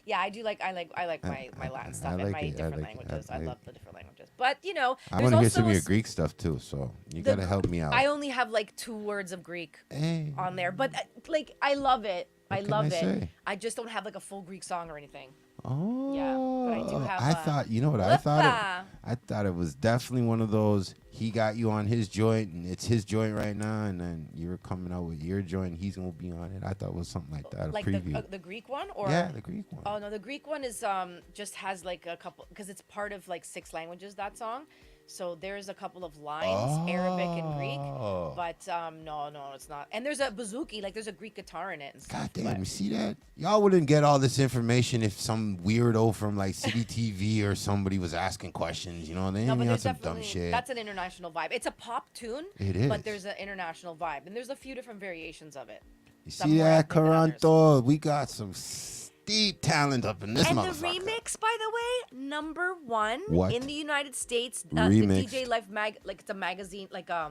Yeah, I do like my Latin stuff and like my it. different languages. I love the different languages. But I there's want to hear also some of a your s- Greek stuff too. So you the gotta help me out. I only have like 2 words of Greek Hey, on there, but like I love it. I can love I it. say? I just don't have like a full Greek song or anything. oh, Yeah, but I do have, I thought you know what I thought. Lipa. I thought it was definitely one of those. He got you on his joint, and it's his joint right now, and then you're coming out with your joint. He's gonna be on it. I thought it was something like that. A Like preview. the Greek one or Yeah, the Greek one. Oh no, the Greek one is just has like a couple because it's part of like 6 languages, that song. So there's a couple of lines, Arabic and Greek, Oh. but no, it's not. And there's a bouzouki, like there's a Greek guitar in it and stuff. God damn, but- you see that? Y'all wouldn't get all this information if some weirdo from like City TV or somebody was asking questions. You know, they No, ain't but on there's some dumb definitely shit. that's an international vibe. It's a pop tune, It is. but there's an international vibe, and there's a few different variations of it. You some see more that, ethnic than others. Caranto? We got some steep talent up in this And the motherfucker. remix, by the way, #1 What? in the United States. The Remix. DJ Life like it's a magazine, like a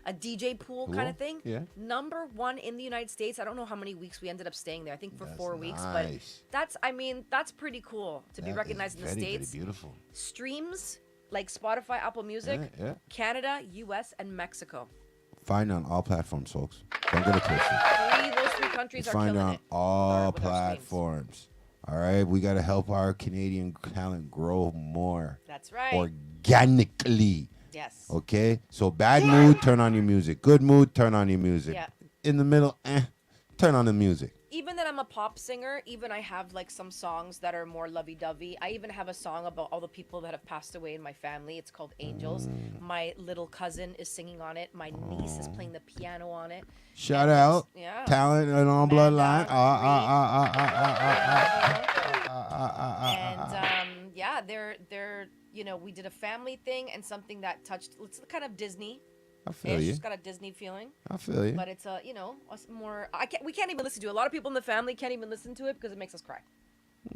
DJ pool kind of thing. Yeah. #1 in the United States. I don't know how many weeks we ended up staying there. I think for That's 4 weeks, nice. but that's pretty cool to be That recognized is in the very, States. Very beautiful. Streams like Spotify, Apple Music, Yeah. Canada, US, and Mexico. Find on all platforms, folks. Don't get it twisted. Those 3 countries are Find killing on it. all with our streams. platforms. All right, we got to help our Canadian talent grow more That's right. organically. Yes. Okay, so bad mood, turn on your music. Good mood, turn on your music. Yeah. In the middle, turn on the music. Even that I'm a pop singer, even I have like some songs that are more lovey-dovey. I even have a song about all the people that have passed away in my family. It's called Angels. My little cousin is singing on it. My niece is playing the piano on it. Shout And out, yeah. talent and on Amanda, bloodline. And yeah, they're we did a family thing and something that touched. It's kind of Disney. I feel you. It's got a Disney feeling. I feel you. But it's a more. We can't even listen to it. A lot of people in the family can't even listen to it because it makes us cry.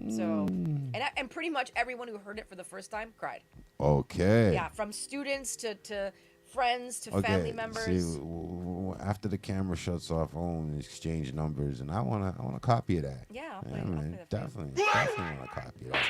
So and pretty much everyone who heard it for the first time cried. Okay. Yeah, from students to friends to Okay. family members. See, after the camera shuts off, I want to exchange numbers, and I wanna copy of that. Yeah, I'll play, Yeah, I'll play man, that for you. definitely want to copy of that.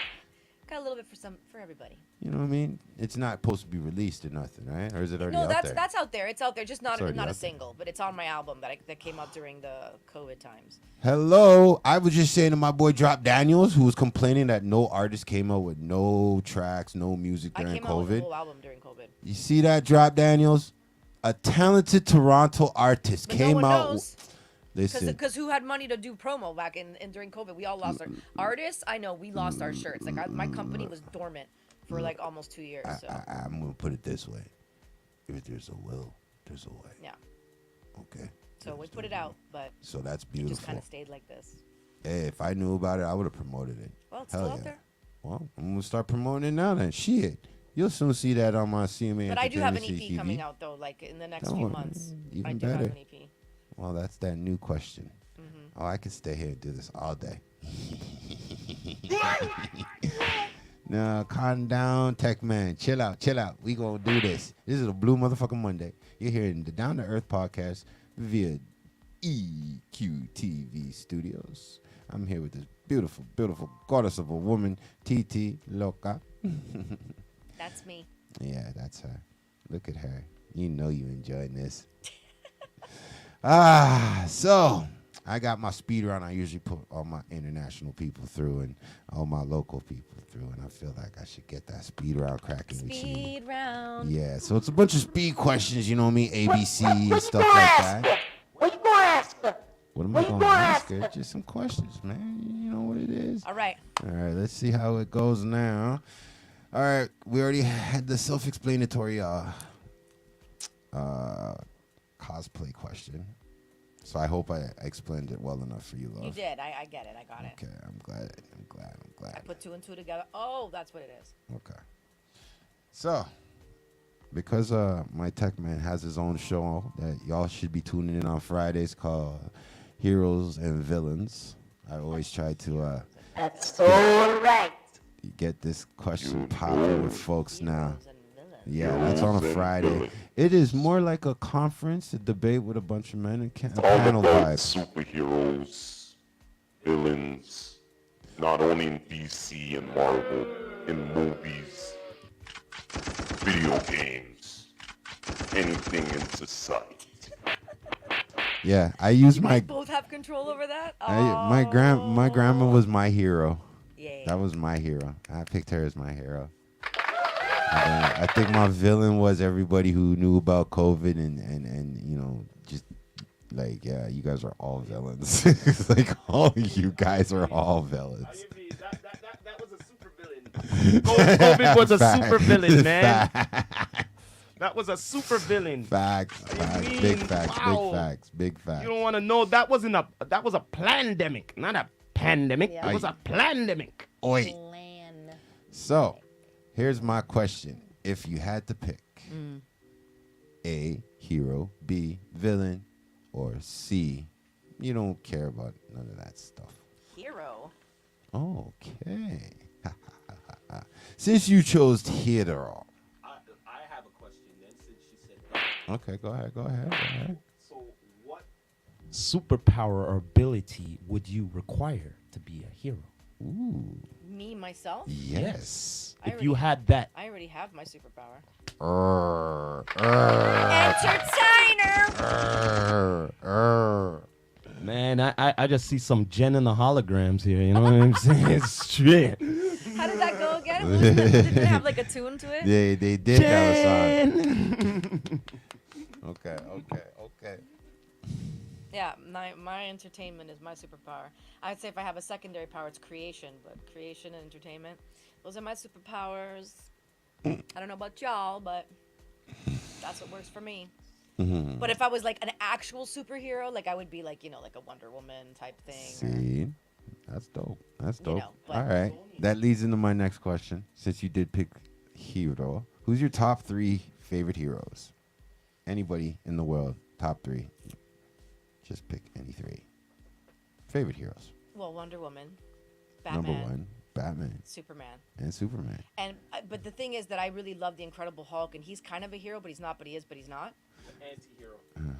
Got a little bit for everybody. You know what I mean? It's not supposed to be released or nothing, right? Or is it already No, out that's there? that's out there. It's out there. Just not It's already not a out there. single, but it's on my album that came out during the COVID times. Hello, I was just saying to my boy Drop Daniels, who was complaining that no artist came out with no tracks, no music I during came out with a COVID. whole album during COVID. You see that, Drop Daniels? A talented Toronto artist But came no one out. knows. Listen, Because who had money to do promo back in during COVID? We all lost our artists. I know we lost our shirts. Like my company was dormant for like almost 2 years. So I'm gonna put it this way: if there's a will, there's a way. yeah. Okay. So we put it out, but So that's it just beautiful. kind of stayed like this. Hey, if I knew about it, I would have promoted it. Well, it's Hell still out yeah. there. Well, I'm gonna start promoting it now. Then shit, you'll soon see that on my CMA. But I do have an Entertainment EP CTV. coming out though, like in the next Don't few worry. months. Even I do better. have an EP. Well, that's that new question. Mm-hmm. Oh, I could stay here and do this all day. No, calm down, Tech Man. Chill out, chill out. We gonna do this. This is a Blue Motherfucking Monday. You're hearing the Down to Earth podcast via EQTV Studios. I'm here with this beautiful, beautiful goddess of a woman, TT Loca. That's me. Yeah, that's her. Look at her. You know you enjoying this. So I got my speed round. I usually put all my international people through and all my local people through, and I feel like I should get that speed round cracking with you. Speed round. Yeah, so it's a bunch of speed questions, you know what I mean? ABC and stuff like that. What you gonna ask her? What am I going to ask her? Just some questions, man. You know what it is. All right. All right, let's see how it goes now. All right, we already had the self-explanatory cosplay question. So I hope I explained it well enough for you, love. You did. I get it. I got it. Okay, I'm glad. I put two and two together. Oh, that's what it is. Okay. So, because my tech man has his own show that y'all should be tuning in on Fridays called Heroes and Villains, I always try to That's so right. get this question popping with folks now. Heroes and villains. Yeah, that's on a Friday. It is more like a conference, a debate with a bunch of men and panel vibes. Superheroes, villains, not only in DC and Marvel, in movies, video games, anything in society. Yeah, I use You my guys both have control over that. my grandma was my hero. Yay. That was my hero. I picked her as my hero. And then I think my villain was everybody who knew about COVID and you know, just like, yeah, you guys are all villains. It's like, all you guys are all villains. That was a super villain. COVID was a super villain, man. That was a super villain. Facts. mean? Big facts. Wow. Big facts. You don't want to know that was a plandemic, not a pandemic. Yeah. It was a plandemic. Oi. Plan. So, here's my question. If you had to pick A, hero, B, villain, or C, you don't care about none of that stuff. Hero. Okay. Since you chose hero. I have a question then, since she said that. Okay, go ahead. So, what superpower or ability would you require to be a hero? Ooh. Me, myself? Yes. I If you already- had that. I already have my superpower. Entertainer! Man, I just see some Jen in the holograms here. You know what I'm saying? It's shit. How did that go again? Did it have like a tune to it? They did have a song. Jen. Okay. Yeah, my entertainment is my superpower. I'd say if I have a secondary power, it's creation, but creation and entertainment, those are my superpowers. I don't know about y'all, but that's what works for me. Mm-hmm. But if I was like an actual superhero, like I would be like, like a Wonder Woman type thing. or- See? That's dope. know, but- All right. That leads into my next question. Since you did pick hero, who's your top 3 favorite heroes? Anybody in the world, top 3. Just pick any 3. Favorite heroes. Well, Wonder Woman, Batman, Number 1, Batman Superman. and Superman. And but the thing is that I really love the Incredible Hulk, and he's kind of a hero, but he's not. But he is, but he's not. Anti-hero.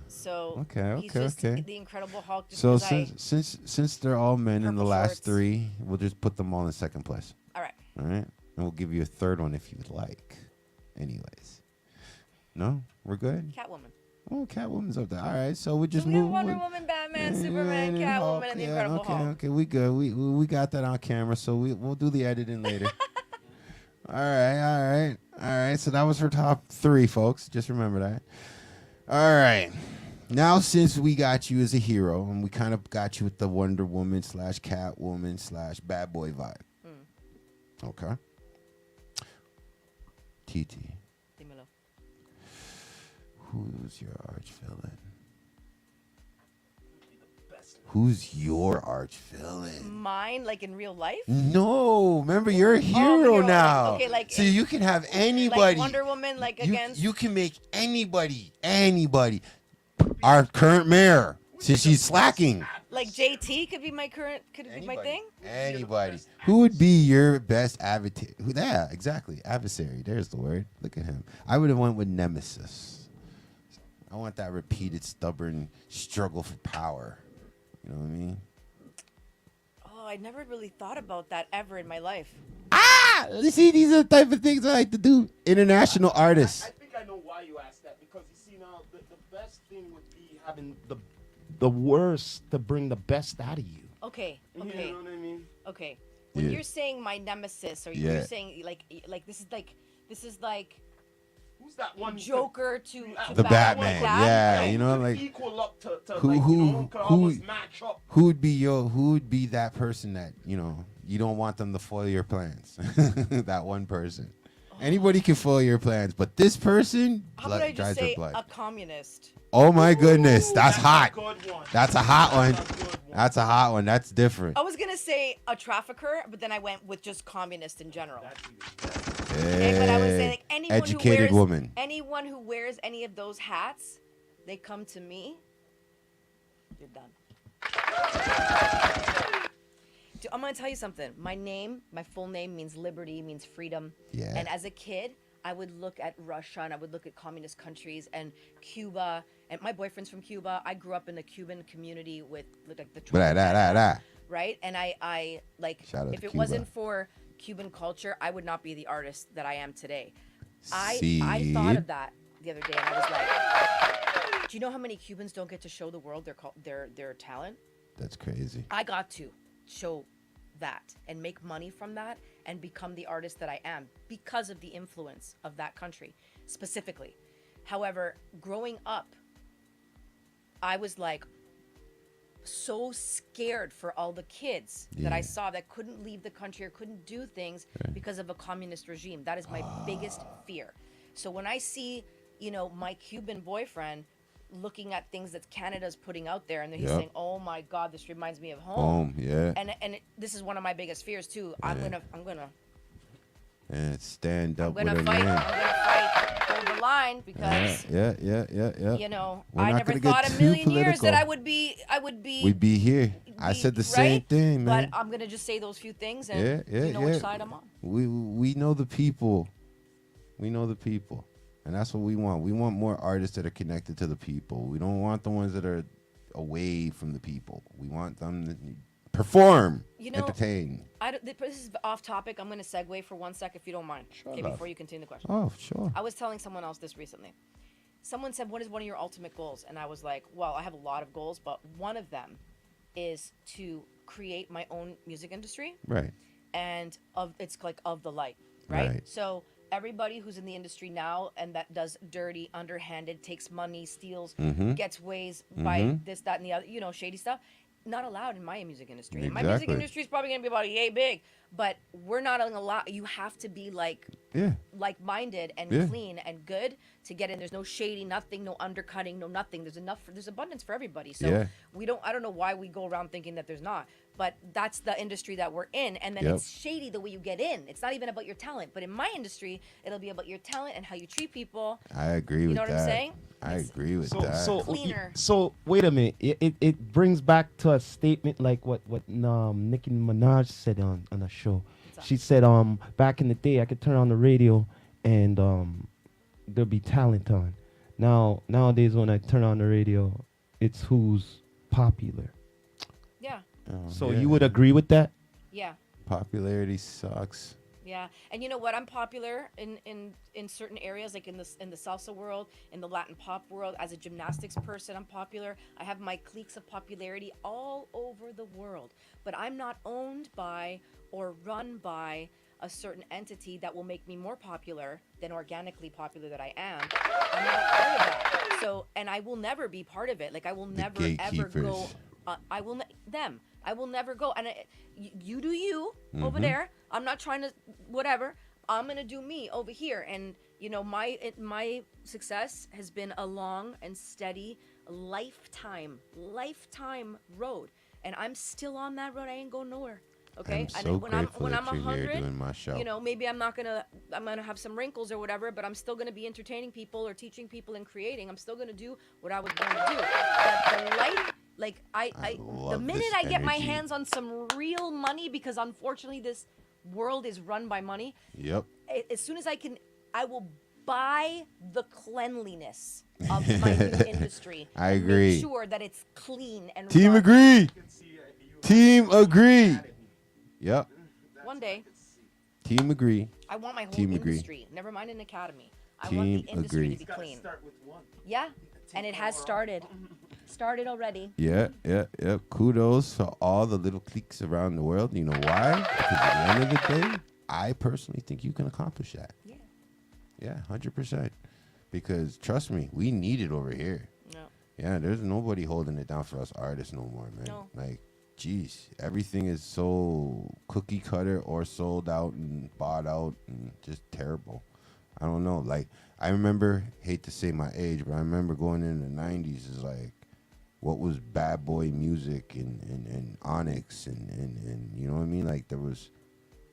So Okay, he's okay, just okay. the Incredible Hulk. Just So 'cause since they're all men in the Purple last shorts. 3, we'll just put them all in second place. all right, All right? And we'll give you a third one if you'd like. Anyways. No? We're good? Catwoman. Oh, Catwoman's up there. All right, so we just So we have move. Wonder Woman, Batman, Superman, and Catwoman, Hulk. and the Yeah, Incredible okay, Hulk. Okay, we good. We got that on camera, so we'll do the editing later. All right. So that was her top 3, folks. Just remember that. All right. Now, since we got you as a hero, and we kind of got you with the Wonder Woman / Catwoman / bad boy vibe. Okay. TT, Dímelo. who's your arch villain? Who's your arch villain? Mine, like in real life, No, remember you're a hero hero, like- now. okay, like so in- you can have like anybody. Wonder Woman, like against. You can make anybody. Our current mayor, since she's slacking. Like JT could be my current. Could it be my thing? Anybody. Who would be your best advocate? Yeah, exactly. Adversary. There's the word. Look at him. I would have went with Nemesis. I want that repeated, stubborn struggle for power. You know what I mean? Oh, I never really thought about that ever in my life. You see, these are the type of things I like to do. International artists. I think I know why you asked that, because you see now the best thing would be having the worst to bring the best out of you. Okay. You Okay. know what I mean? Okay. When Yeah. you're saying my nemesis, or Yeah. you're saying like this is like Who's that one? Joker to The Batman, Batman, like that? yeah, Like, you know, could like equal up to who- like, who- you know, could who- almost match up. who would be that person that, you don't want them to foil your plans? That one person. Anybody can foil your plans, but this person How about I drives just your say blood. a communist? Oh my goodness, that's hot. Good one. That's a hot one. That's a good one. That's a hot one. That's different. I was gonna say a trafficker, but then I went with just communist in general. Okay, but I would say like anyone Educated who wears woman. anyone who wears any of those hats, they come to me. You're done. Dude, I'm gonna tell you something. My full name means liberty, means freedom. Yeah. And as a kid, I would look at Russia and I would look at communist countries and Cuba. And my boyfriend's from Cuba. I grew up in the Cuban community with like the right. And I like Shout out if to it Cuba. wasn't for Cuban culture, I would not be the artist that I am today. I See? thought of that the other day and I was like, do you know how many Cubans don't get to show the world their talent? That's crazy. I got to show that and make money from that and become the artist that I am because of the influence of that country specifically. However, growing up, I was like so scared for all the kids that I Yeah. saw that couldn't leave the country or couldn't do things because of a communist regime. That is my biggest fear. So when I see, my Cuban boyfriend looking at things that Canada's putting out there and then he's Yep. saying, "Oh my God, this reminds me of home." Yeah. This is one of my biggest fears too. I'm gonna And stand up fight. with a I'm man. gonna fight, hold the line because Yeah. We're I not never gonna get thought a too million years that political. I would be. We'd be here. I be- said the same right? thing, man. But I'm gonna just say those few things and Yeah, you know which side I'm on. We know the people. We know the people. And that's what we want. We want more artists that are connected to the people. We don't want the ones that are away from the people. We want them to perform, entertain. This is off topic. I'm gonna segue for 1 sec if you don't mind. Sure, Okay, love. before you continue the question. Oh, sure. I was telling someone else this recently. Someone said, "What is one of your ultimate goals?" And I was like, "Well, I have a lot of goals, but one of them is to create my own music industry Right. and it's like of the light, right? Right. So everybody who's in the industry now and that does dirty, underhanded, takes money, steals, gets ways by this, that, and the other, shady stuff, not allowed in my music industry. And my music Exactly. industry is probably gonna be about yay big, but we're not allowed. You have to be like-minded and Yeah. clean and good to get in. There's no shady, nothing, no undercutting, no nothing. There's abundance for everybody. So Yeah. I don't know why we go around thinking that there's not, but that's the industry that we're in. And then Yep. it's shady the way you get in. It's not even about your talent, but in my industry, it'll be about your talent and how you treat people. I agree with know what I'm that. saying? I It's- agree with So, that. so, Cleaner. so wait a minute. It brings back to a statement like what Nicki Minaj said on a show. She said, back in the day, I could turn on the radio and there'll be talent on. Nowadays, when I turn on the radio, it's who's popular. Yeah, So Yeah. you would agree with that? yeah. Popularity sucks. Yeah, and you know what? I'm popular in certain areas, like in the salsa world, in the Latin pop world. As a gymnastics person, I'm popular. I have my cliques of popularity all over the world. But I'm not owned by or run by a certain entity that will make me more popular than organically popular that I am. I'm not part of that. So, and I will never be part of it. Like I will never ever go. gatekeepers. I will them. I will never go. And you do you over there. I'm not trying to whatever. I'm gonna do me over here. And my success has been a long and steady lifetime road. And I'm still on that road. I ain't going nowhere. Okay. I'm so and grateful when that I'm you're here 100, doing my show. maybe I'm gonna have some wrinkles or whatever, but I'm still gonna be entertaining people or teaching people and creating. I'm still gonna do what I was going to do. But the light, like the love minute this I get my energy. hands on some real money, because unfortunately this world is run by money. Yep. As soon as I will buy the cleanliness of my new industry. I and agree. Make sure that it's clean and Team run. agree. Team agree. Yep. One day, Team agree. I want my whole Team agree. industry. Never mind an academy. I want Team the industry agree. to be clean. Yeah, and it has started. Started already. Yeah. Kudos to all the little cliques around the world. You know why? Because at the end of the day, I personally think you can accomplish that. Yeah. Yeah, 100%. Because trust me, we need it over here. No. Yeah, there's nobody holding it down for us artists no more, man. No. Like, geez, everything is so cookie cutter or sold out and bought out and just terrible. I don't know. Like, I remember, hate to say my age, but I remember going in the 90s is like, what was bad boy music and Onyx and you know what I mean? Like there was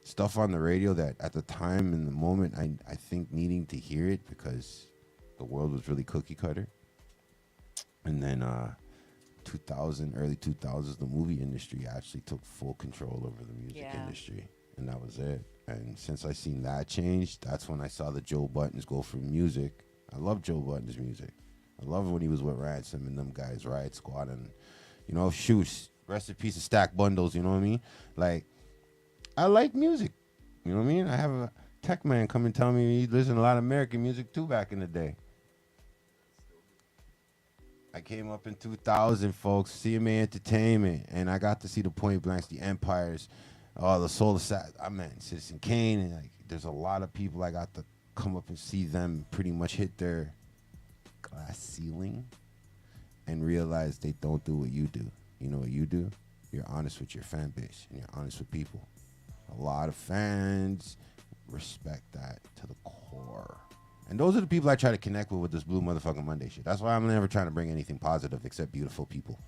stuff on the radio that at the time in the moment I think needing to hear it because the world was really cookie cutter. And then 2000, early 2000s, the movie industry actually took full control over the music Yeah. industry. And that was it. And since I seen that change, that's when I saw the Joe Buttons go from music. I love Joe Buttons' music. I love when he was with Ransom and them guys, Riot Squad, and, you know, shoes. Rest in peace of Stack Bundles, you know what I mean? Like, I like music. You know what I mean? I have a tech man come and tell me he listened to a lot of American music, too, back in the day. I came up in 2000, folks, CMA Entertainment, and I got to see the Point Blanks, the Empires, the Soul Assassin. I meant Citizen Kane, and like, there's a lot of people I got to come up and see them pretty much hit their glass ceiling and realize they don't do what you do. You know what you do? You're honest with your fan base, and you're honest with people. A lot of fans respect that to the core. And those are the people I try to connect with this Blue Motherfucking Monday shit. That's why I'm never trying to bring anything positive except beautiful people.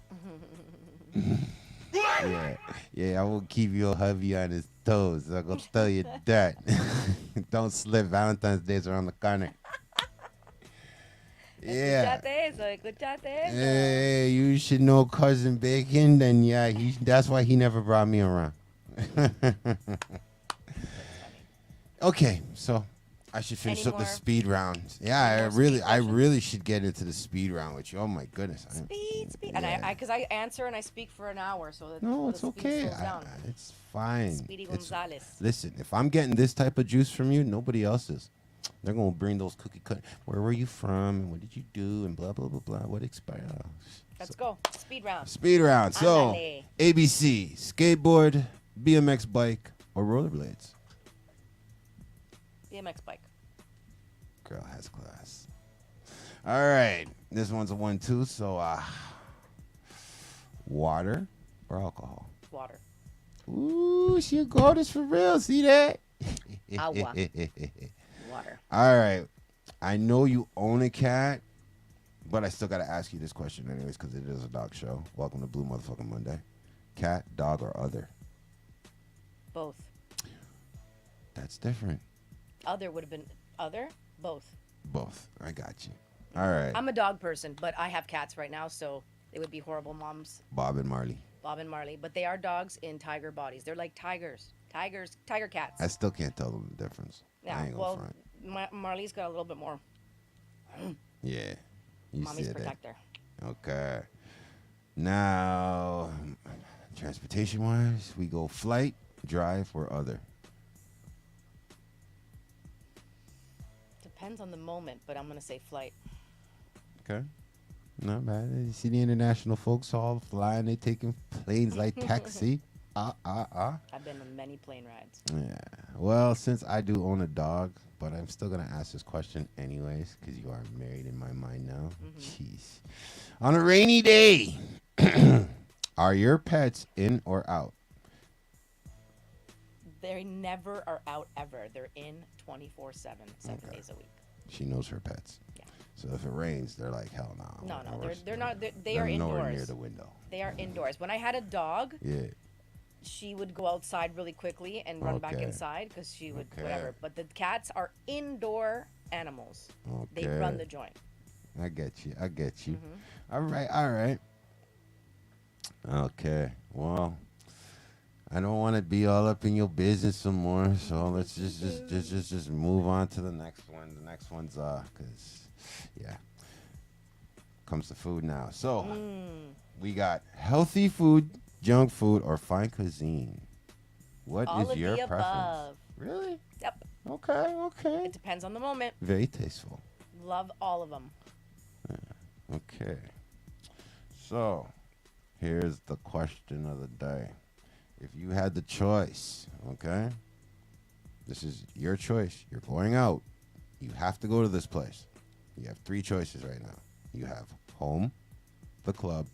Yeah, I will keep your hubby on his toes. I'm going to tell you that. Don't slip. Valentine's Day's around the corner. Yeah. Escuchate eso. Hey, you should know Cousin Bacon. Then, yeah, that's why he never brought me around. Okay, so I should finish Any up the more- speed round. Yeah, any I more speed really questions? should get into the speed round with you. Oh my goodness. Speed. And Yeah. because I answer and I speak for an hour, so that No, the it's speed okay. slows down. It's fine. Speedy It's- Gonzalez. Listen, if I'm getting this type of juice from you, nobody else is. They're gonna bring those cookie cut. Where were you from? And what did you do? And blah blah blah blah. What expired? Let's go. Speed round. Speed round. So Ándale. ABC: skateboard, BMX bike, or rollerblades. BMX bike. Girl has class. All right, this one's a 1-2. So water or alcohol? Water. Ooh, she a goddess for real. See that? Agua. Water. All right. I know you own a cat, but I still got to ask you this question anyways because it is a dog show. Welcome to Blue Motherfucking Monday. Cat, dog, or other? Both. That's different. Other would have been other. Both. Both. I got you. All right. I'm a dog person, but I have cats right now, so they would be horrible moms. Bob and Marley. Bob and Marley, but they are dogs in tiger bodies. They're like tigers. Tiger cats. I still can't tell them the difference. I Yeah, ain't gonna well, front. Marley's got a little bit more. Yeah. You Mommy's said that. protector. Okay. Now, transportation-wise, we go flight, drive, or other. Depends on the moment, but I'm gonna say flight. Okay. Not bad. You see the international folks all flying. They taking planes like taxi. I've been on many plane rides. Yeah. Well, since I do own a dog, but I'm still going to ask this question anyways, because you are married in my mind now. Jeez. On a rainy day, are your pets in or out? They never are out ever. They're in 24/7, 7 Okay. days a week. She knows her pets. Yeah. So if it rains, they're like, hell no. No, they're not. They are They're nowhere indoors. near the window. They are indoors. When I had a dog, Yeah. she would go outside really quickly and run back Okay. inside because she would Okay. whatever. But the cats are indoor animals. They Okay. run the joint. I get you. I get you. Mm-hmm. All right. All right. Okay. Well, I don't want to be all up in your business some more. So let's just move on to the next one. The next one's cause yeah, comes to food now. So we got healthy food, junk food, or fine cuisine. What All is of your the preference? above. Really? Yep. Okay. Okay. It depends on the moment. Very tasteful. Love all of them. Okay. So, here's the question of the day. If you had the choice, okay? This is your choice. You're going out. You have to go to this place. You have 3 choices right now. You have home, the club,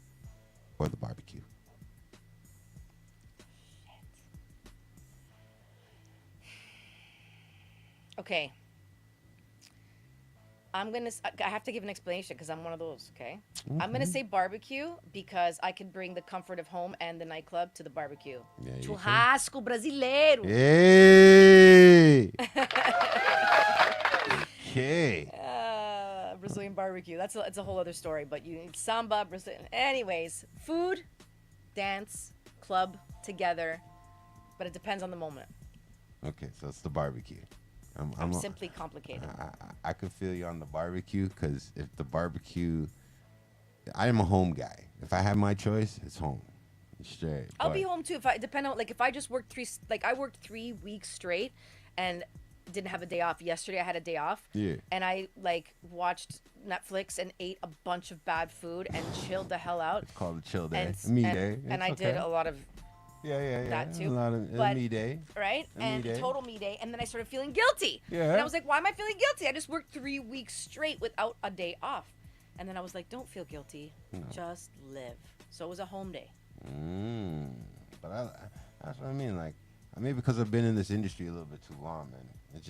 or the barbecue. Okay. I have to give an explanation because I'm one of those. Okay, I'm gonna say barbecue because I can bring the comfort of home and the nightclub to the barbecue. Yeah, you can. Churrasco brasileiro. Hey. Okay. Brazilian barbecue. It's a whole other story. But you need samba, Brazilian. Anyways, food, dance, club together, but it depends on the moment. Okay, so it's the barbecue. I'm simply complicated. I could feel you on the barbecue because if the barbecue, I am a home guy. If I have my choice, it's home. Straight. I'll be home too if I depend on like if I just worked I worked 3 weeks straight and didn't have a day off. Yesterday I had a day off. Yeah. And I like watched Netflix and ate a bunch of bad food and chilled the hell out. It's called a chill day. And Me and, day. and It's I did okay. a lot of Yeah. that too. A lot of But- me day. right? A me And day. total me day. And then I started feeling guilty. Yeah. And I was like, why am I feeling guilty? I just worked 3 weeks straight without a day off. And then I was like, don't feel guilty. Just live. So it was a home day. But that's what I mean. Like, maybe because I've been in this industry a little bit too long, man.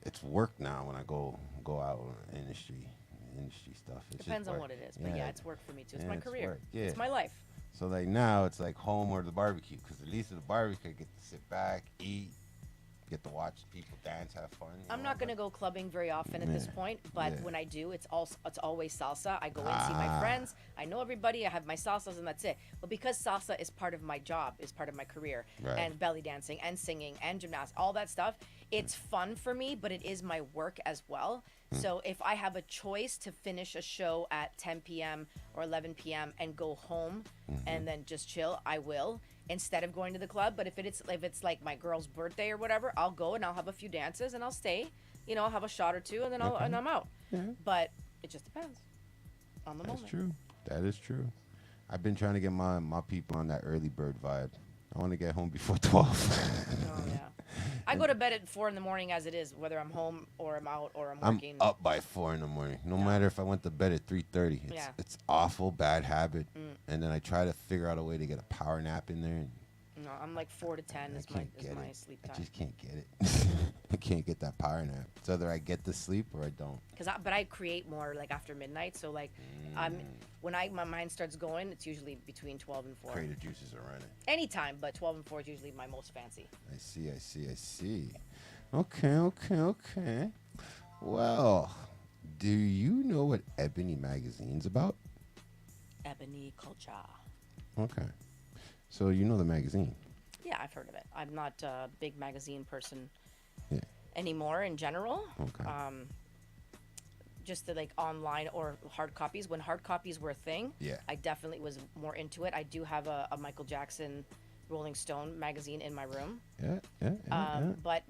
It's work now when I go out in industry stuff. It's Depends just on work. what it is. But yeah, it's work for me too. It's Yeah, my it's career. work. Yeah. It's my life. So like now it's like home or the barbecue, because at least at the barbecue I get to sit back, eat, get to watch people dance, have fun. I'm not gonna go clubbing very often at this Yeah. point, but Yeah. when I do, it's always salsa. I go and see my friends. I know everybody. I have my salsas, and that's it. But because salsa is part of my job, is part of my career, Right. and belly dancing, and singing, and gymnastics, all that stuff, it's fun for me, but it is my work as well. So if I have a choice to finish a show at 10 p.m. or 11 p.m. and go home and then just chill, I will instead of going to the club. But if it's like my girl's birthday or whatever, I'll go and I'll have a few dances and I'll stay. I'll have a shot or two and then I'm out. Yeah. But it just depends on the That's moment. true. That is true. I've been trying to get my people on that early bird vibe. I want to get home before 12. Oh yeah. I go to bed at 4 in the morning as it is, whether I'm home or I'm out or I'm I'm working. up by 4 in the morning. No matter if I went to bed at 3:30. Yeah. It's awful, bad habit. And then I try to figure out a way to get a power nap in there. And No, I'm like 4 to 10 is my sleep I time. just can't get it. I can't get that power nap. It's either I get the sleep or I don't. But I create more like after midnight. So like, when my mind starts going, it's usually between 12 and 4. Creative juices are running. Anytime, but 12 and 4 is usually my most fancy. I see. Okay. Well, do you know what Ebony Magazine's about? Ebony culture. Okay. So you know the magazine. Yeah, I've heard of it. I'm not a big magazine person Yeah. anymore in general. Okay. Just the like online or hard copies. When hard copies were a thing, Yeah. I definitely was more into it. I do have a Michael Jackson Rolling Stone magazine in my room. Yeah. But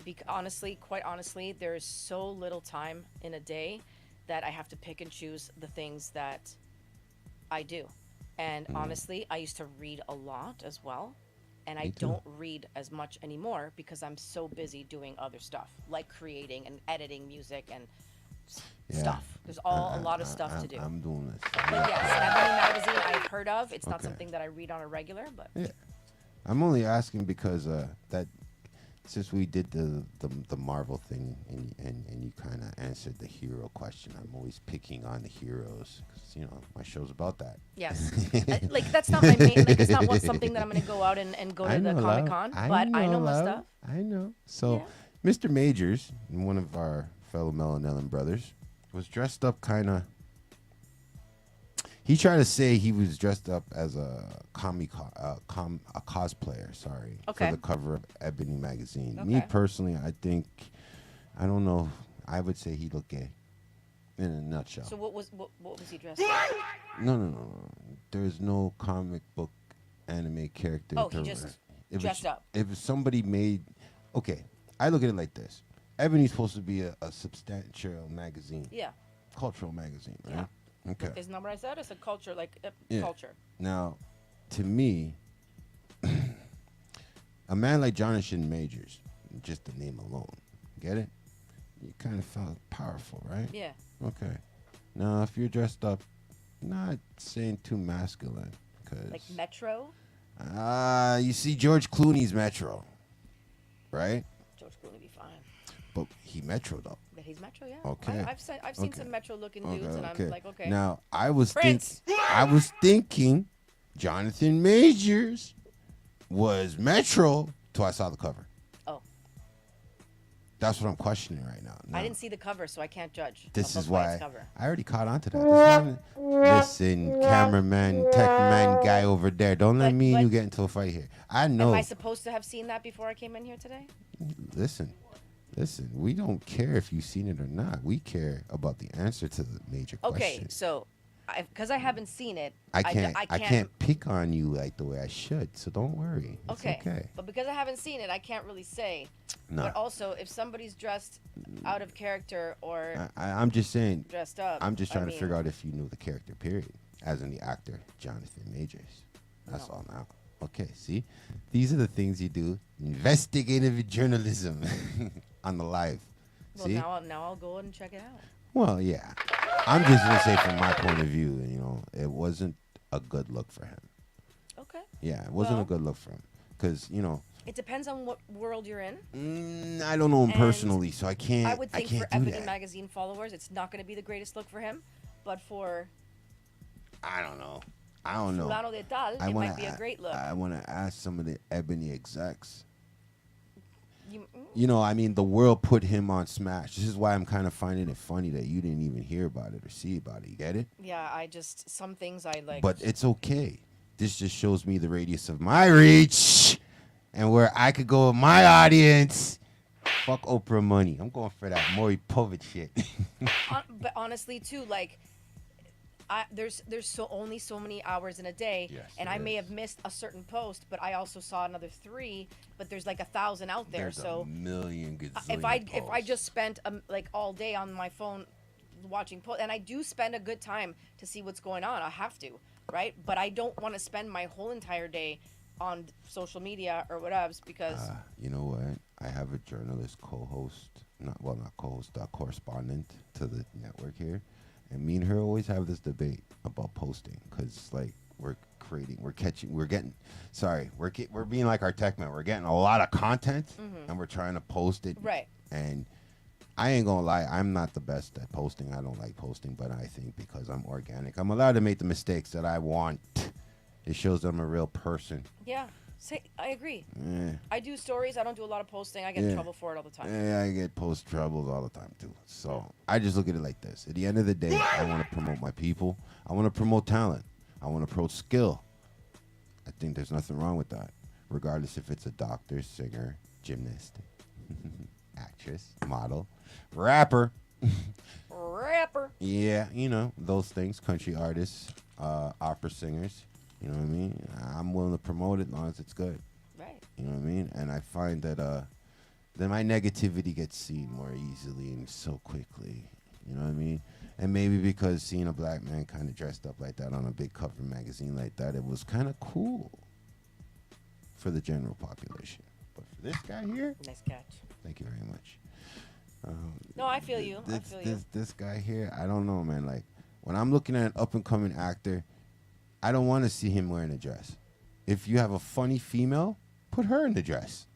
quite honestly, there's so little time in a day that I have to pick and choose the things that I do. And honestly, I used to read a lot as well. And I Me too. don't read as much anymore because I'm so busy doing other stuff, like creating and editing music and stuff. There's a lot of stuff to do. I'm doing this. But yes, Ebony Magazine I've heard of. It's not Okay. something that I read on a regular, but Yeah. I'm only asking because that since we did the Marvel thing and you kind of answered the hero question, I'm always picking on the heroes because my show's about that. yes. Like that's not my main. Like it's not something that I'm going to go out and go to the know, Comic love. Con. But I know my love. stuff. I know. So, Yeah. Mr. Majors, one of our fellow Melanellan brothers, was dressed up kind of. He tried to say he was dressed up as a cosplayer. Sorry, Okay. for the cover of Ebony magazine. Me Okay. personally, I don't know. I would say he looked gay. In a nutshell. So what was he dressed as? No. There's no comic book anime character. Oh, he just dressed up. If somebody made, okay, I look at it like this: Ebony's supposed to be a substantial magazine, Yeah. cultural magazine, right? Okay. Isn't that what I said? It's a culture, like Yeah. culture. Now, to me, a man like Jonathan Majors, just the name alone, get it? You kind of felt powerful, right? Yeah. Okay. Now, if you're dressed up, not saying too masculine, because Like Metro. you see George Clooney's Metro, right? George Clooney be fine. But he Metro though. But he's Metro, yeah. Okay. I've seen Okay. some Metro looking dudes, and I'm like, okay. Now I was Prince. thinking Jonathan Majors was Metro till I saw the cover. Oh, That's what I'm questioning right now. I didn't see the cover, so I can't judge. This a is book by why its cover. I already caught on to that. Listen, cameraman, tech man guy over there. Don't let But- me and but- you get into a fight here. I know. Am I supposed to have seen that before I came in here today? Listen. We don't care if you've seen it or not. We care about the answer to the major Okay, question. so because I haven't seen it, I can't pick on you like the way I should, so don't worry. It's okay. But because I haven't seen it, I can't really say. No. But also, if somebody's dressed out of character or I'm just saying. dressed up, I'm just I trying to mean, figure out if you knew the character, period. As in the actor, Jonathan Majors. That's No. all now. Okay, see? These are the things you do. Investigative journalism on the live. Well, See? now I'll go and check it out. Well, yeah. I'm just going to say from my point of view, it wasn't a good look for him. Okay. Yeah, it wasn't Well- a good look for him. Because, It depends on what world you're in. I don't know him And personally, so I can't I would think can't for do Ebony that. Magazine followers, it's not going to be the greatest look for him. But for I don't know. I don't know. Fulano de Tal, it wanna might be a great look. I want to ask some of the Ebony execs. You, I mean, the world put him on Smash. This is why I'm kind of finding it funny that you didn't even hear about it or see about it. You get it? yeah, some things I like. But it's okay. This just shows me the radius of my reach and where I could go with my audience. Fuck Oprah money. I'm going for that Maury Povich shit. But honestly, too, like, there's only so many hours in a day, Yes, and there I may is. have missed a certain post, but I also saw another 3. But there's like 1,000 out there, There's so a million gazillion if I posts. just spent like all day on my phone watching posts, and I do spend a good time to see what's going on, I have to, right? But I don't want to spend my whole entire day on social media or whatever because You know what? I have a journalist co-host, not co-host, correspondent to the network here, and me and her always have this debate about posting because like we're being like our tech man. We're getting a lot of content and we're trying to post it. Right. And I ain't gonna lie, I'm not the best at posting. I don't like posting, but I think because I'm organic, I'm allowed to make the mistakes that I want. It shows that I'm a real person. yeah, I agree. Eh. I do stories. I don't do a lot of posting. I get in trouble for it all the time. Yeah, I get post troubles all the time too. So I just look at it like this. At the end of the day, I want to promote my people. I want to promote talent. I want to promote skill. I think there's nothing wrong with that, regardless if it's a doctor, singer, gymnast, actress, model, rapper. Rapper. Yeah, those things. Country artists, opera singers. You know what I mean? I'm willing to promote it as long as it's good. Right. You know what I mean? And I find that then my negativity gets seen more easily and so quickly. You know what I mean? And maybe because seeing a black man kind of dressed up like that on a big cover magazine like that, it was kind of cool for the general population. But for this guy here, Nice catch. thank you very much. No, I feel you. I feel you. This guy here, I don't know, man. Like, when I'm looking at an up-and-coming actor, I don't want to see him wearing a dress. If you have a funny female, put her in the dress.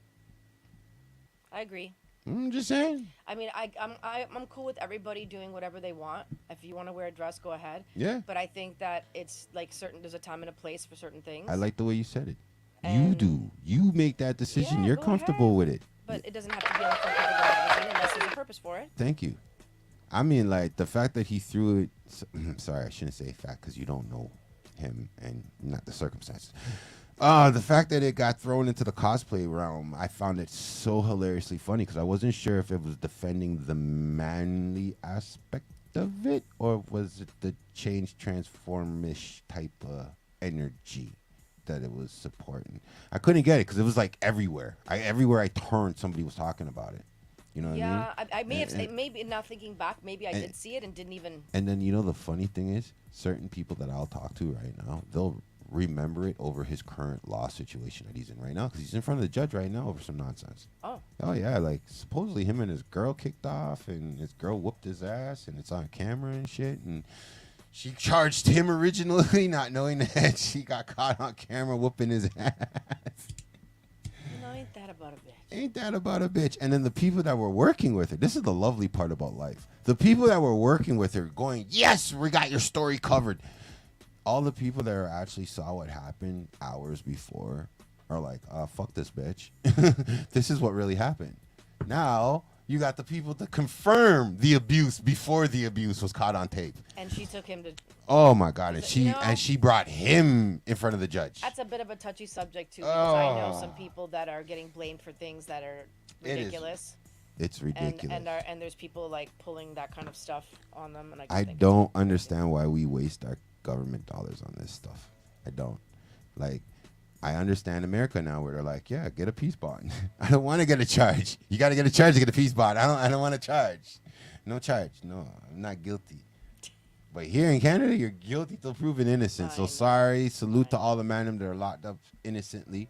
I agree. I'm just saying. I mean, I'm cool with everybody doing whatever they want. If you want to wear a dress, go ahead. Yeah. But I think that it's like there's a time and a place for certain things. I like the way you said it. You And- do. You make that decision. Yeah, You're go comfortable ahead. with it. But it doesn't have to be on the front cover of the magazine unless there's a purpose for it. Thank you. I mean, like, the fact that he threw it. Sorry, I shouldn't say fact because you don't know him and not the circumstances. The fact that it got thrown into the cosplay realm, I found it so hilariously funny because I wasn't sure if it was defending the manly aspect of it or was it the change transformish type of energy that it was supporting. I couldn't get it because it was like everywhere. Everywhere I turned, somebody was talking about it. You know what I mean? Yeah, I may have. And- Maybe now thinking back, maybe I did see it and didn't even. And then the funny thing is, certain people that I'll talk to right now, they'll remember it over his current law situation that he's in right now because he's in front of the judge right now over some nonsense. Oh. Oh yeah, like supposedly him and his girl kicked off and his girl whooped his ass and it's on camera and shit and she charged him originally not knowing that she got caught on camera whooping his ass. ain't that about a bitch? Ain't that about a bitch? And then the people that were working with her, this is the lovely part about life. The people that were working with her going, yes, we got your story covered. All the people that actually saw what happened hours before are like, fuck this bitch. This is what really happened. Now you got the people to confirm the abuse before the abuse was caught on tape. And she took him to. Oh my God! And You know, she brought him in front of the judge. That's a bit of a touchy subject too, because I know some people that are getting blamed for things that are ridiculous. It's ridiculous. And there's people like pulling that kind of stuff on them, and I don't understand why we waste our government dollars on this stuff. I don't. Like, I understand America now where they're like, yeah, get a peace bond. I don't want to get a charge. You got to get a charge to get a peace bond. I don't want to charge. No charge. No, I'm not guilty. But here in Canada, you're guilty till proven innocent. So sorry. Salute to all the men that are locked up innocently.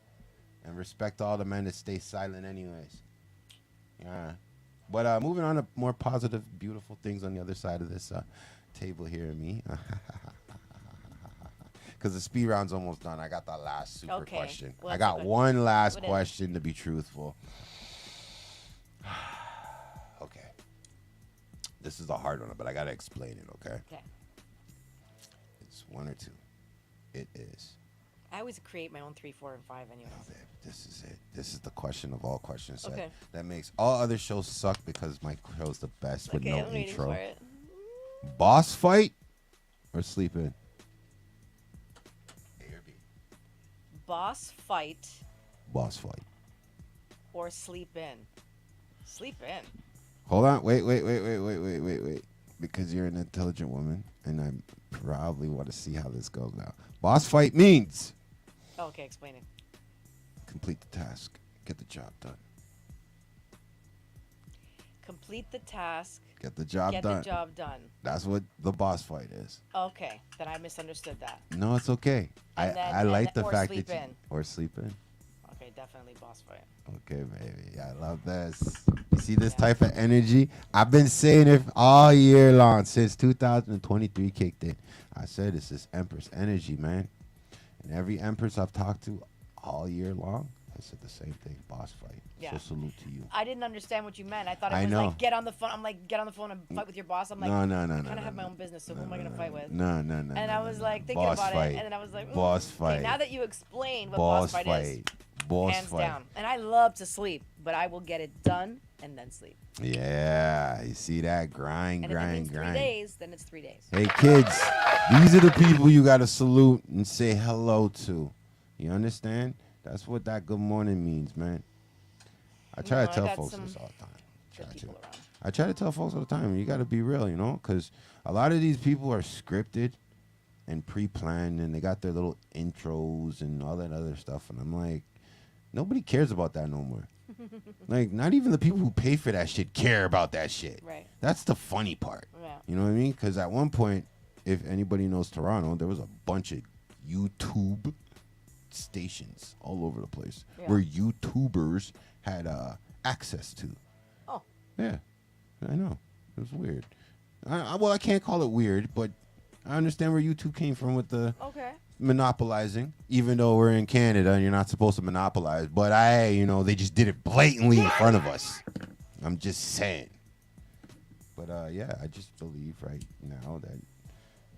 And respect to all the men that stay silent anyways. Yeah. But moving on to more positive, beautiful things on the other side of this table here and me. Because the speed round's almost done. I got the last super question. Well, I got one last question to be truthful. Okay. This is a hard one, but I got to explain it, okay? Okay. It's one or two. It is. I always create my own 3, 4, and 5 anyway. Oh, babe, this is it. This is the question of all questions. Okay. That makes all other shows suck because my show's the best with no I'm waiting intro. for it. Boss fight or sleep in? A or B? Boss fight Boss fight. or sleep in? Sleep in. Hold on. Wait. Because you're an intelligent woman, and I probably want to see how this goes now. Boss fight means Oh, okay, explain it. complete the task, get the job done. Complete the task. Get the job Get done. the job done. That's what the boss fight is. Okay, then I misunderstood that. No, it's okay. And then- I like the or fact sleep that you, in. or sleep in. Okay, definitely boss fight. Okay, baby. I love this. You see this Yeah. type of energy? I've been saying it all year long since 2023 kicked in. I said it's this Empress energy, man. And every Empress I've talked to all year long, I said the same thing. Boss fight. Yeah. So salute to you. I didn't understand what you meant. I thought it I was know. like get on the phone. I'm like get on the phone and fight with your boss. I'm like No. I No, kind of have my own business, so who am I gonna fight with? No. And I was like thinking Boss about fight. it, and then I was like, Boss okay, fight. now that you explained what Boss boss fight is, fight. Boss hands fight. down. And I love to sleep, but I will get it done and then sleep. Yeah. You see that? Grind, And if it means grind. 3 days, then it's 3 days. Hey kids, these are the people you gotta salute and say hello to. You understand? That's what that good morning means, man. I try No, to I tell got folks some this all the time. Good Try to. people around. I try to tell folks all the time, you gotta be real, you know, because a lot of these people are scripted and pre-planned, and they got their little intros and all that other stuff, and I'm like, nobody cares about that no more. Like, not even the people who pay for that shit care about that shit. Right. That's the funny part. Yeah. You know what I mean? Because at one point, if anybody knows Toronto, there was a bunch of YouTube stations all over the place Yeah. where YouTubers had access to. Oh. Yeah, I know. It was weird. Well, I can't call it weird, but I understand where YouTube came from with the Okay. monopolizing, even though we're in Canada and you're not supposed to monopolize. But they just did it blatantly in front of us. I'm just saying. But yeah, I just believe right now that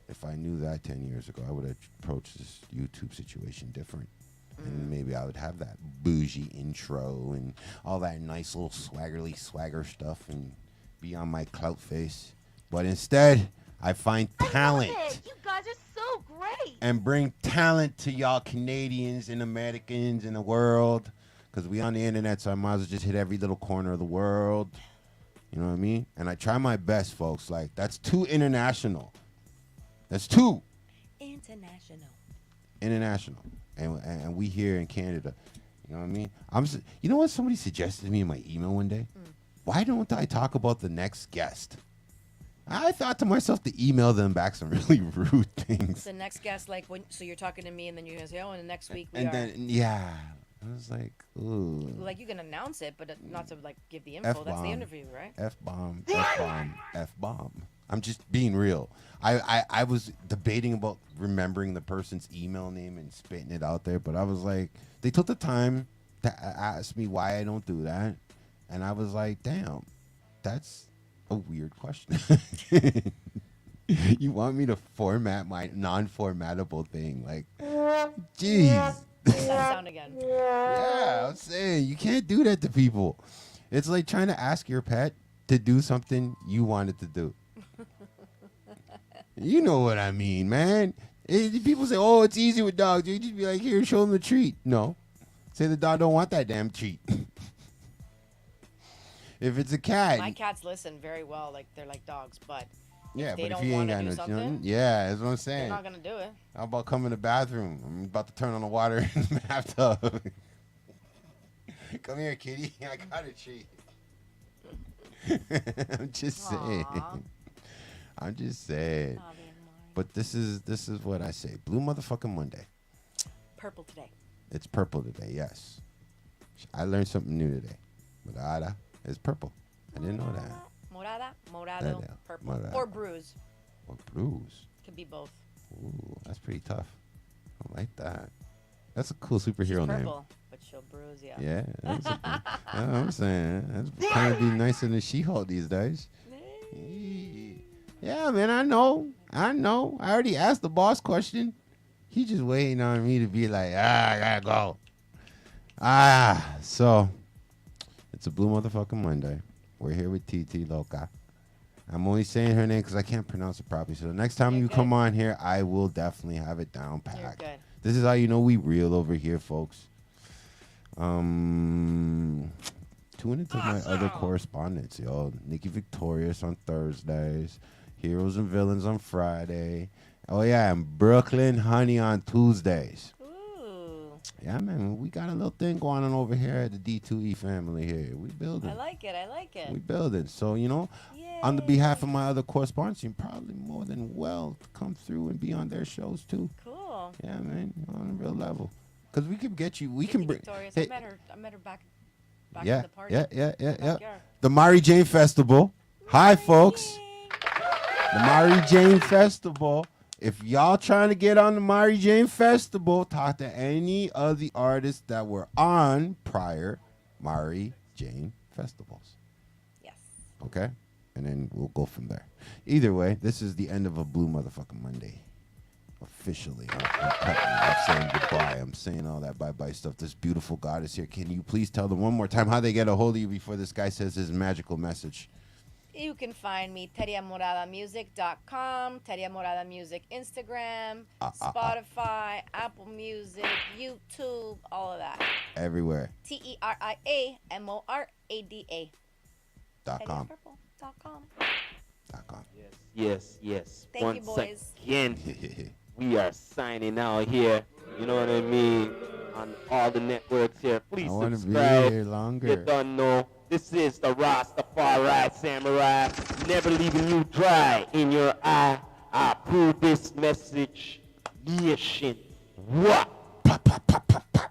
if I knew that 10 years ago, I would have approached this YouTube situation different. And maybe I would have that bougie intro and all that nice little swagger stuff and be on my clout face. But instead, I find talent. I love it. You guys are so great. And bring talent to y'all Canadians and Americans in the world. Because we on the internet, so I might as well just hit every little corner of the world. You know what I mean? And I try my best, folks. Like, that's 2 international. That's 2 international. And we here in Canada. You know what I mean? You know what somebody suggested to me in my email one day? Why don't I talk about the next guest? I thought to myself to email them back some really rude things. The next guest, like so you're talking to me, and then you're gonna say, "Oh, and the next week we And are." then, yeah. I was like, ooh. Like you can announce it, but not to like give the info. That's the F-bomb. interview, right? F-bomb, F-bomb, F-bomb. I'm just being real. I was debating about remembering the person's email name and spitting it out there, but I was like, they took the time ask me why I don't do that, and I was like, damn, that's a weird question. You want me to format my non-formatable thing? Like, jeez. That sound again. Yeah, I'm saying you can't do that to people. It's like trying to ask your pet to do something you wanted to do. You know what I mean, man. People say, "Oh, it's easy with dogs." You just be like, "Here, show them the treat." No, say the dog don't want that damn treat. If it's a cat, My cats listen very well. Like they're like dogs, but yeah, they but if don't he ain't wanna got do no something, children, yeah, that's what I'm they're saying. not gonna do it. How about come in the bathroom? I'm about to turn on the water in the bathtub. Come here, kitty. I got a treat. I'm just saying. Aw. I'm just saying. Aw, they're mine. But this is what I say. Blue motherfucking Monday. Purple today. It's purple today, yes. I learned something new today. Morada is purple. I didn't know that. Morada, morado, Morado, purple, morado. or bruise. Or bruise. Could be both. Ooh, that's pretty tough. I like that. That's a cool She's superhero name. purple, but she'll bruise you. Yeah, that's I'm saying. That's kind of be nicer than She-Hulk these days. Yeah, man, I know. I already asked the boss question. He just waiting on me to be like, I gotta go. So it's a Blue motherfucking Monday. We're here with TT Loca. I'm only saying her name because I can't pronounce it properly. So the next time You're you good. come on here, I will definitely have it down You're packed. good. This is how you know we real over here, folks. Tune into my other correspondence, yo. Nikki Victorious on Thursdays. Heroes and Villains on Friday. Oh, yeah, and Brooklyn Honey on Tuesdays. Ooh, Yeah, man, we got a little thing going on over here at the D2E family here. We building. I like it. I like it. We building. So, you know, Yay. on the behalf of my other correspondents, you're probably more than well to come through and be on their shows, too. Cool. Yeah, man, on a real level. Because we can get you, we Nikki can bring. Victorious. Hey, I met her back in yeah, the party. yeah. Backyard. The Mari Jane Festival. Hi, folks. Yay. The Mari Jane Festival. If y'all trying to get on the Mari Jane Festival, talk to any of the artists that were on prior Mari Jane Festivals. Yes. Okay? And then we'll go from there. Either way, this is the end of a Blue motherfucking Monday. Officially. I'm cutting. I'm saying goodbye. I'm saying all that bye-bye stuff. This beautiful goddess here. Can you please tell them one more time how they get a hold of you before this guy says his magical message? You can find me teriamoradamusic.com, Teria Morada Music Instagram, Spotify, Apple Music, YouTube, all of that. Everywhere. TERIAMORADA. .com. TeriaPurple.com. .com. Yes. Thank you, Once boys. again, we are signing out here. You know what I mean? On all the networks here. Please I want to be subscribe. here You longer. don't know. This is the Rastafari Samurai. Never leaving you dry in your eye. I approve this message. Nation. What? Pop, pop, pop, pop, pop.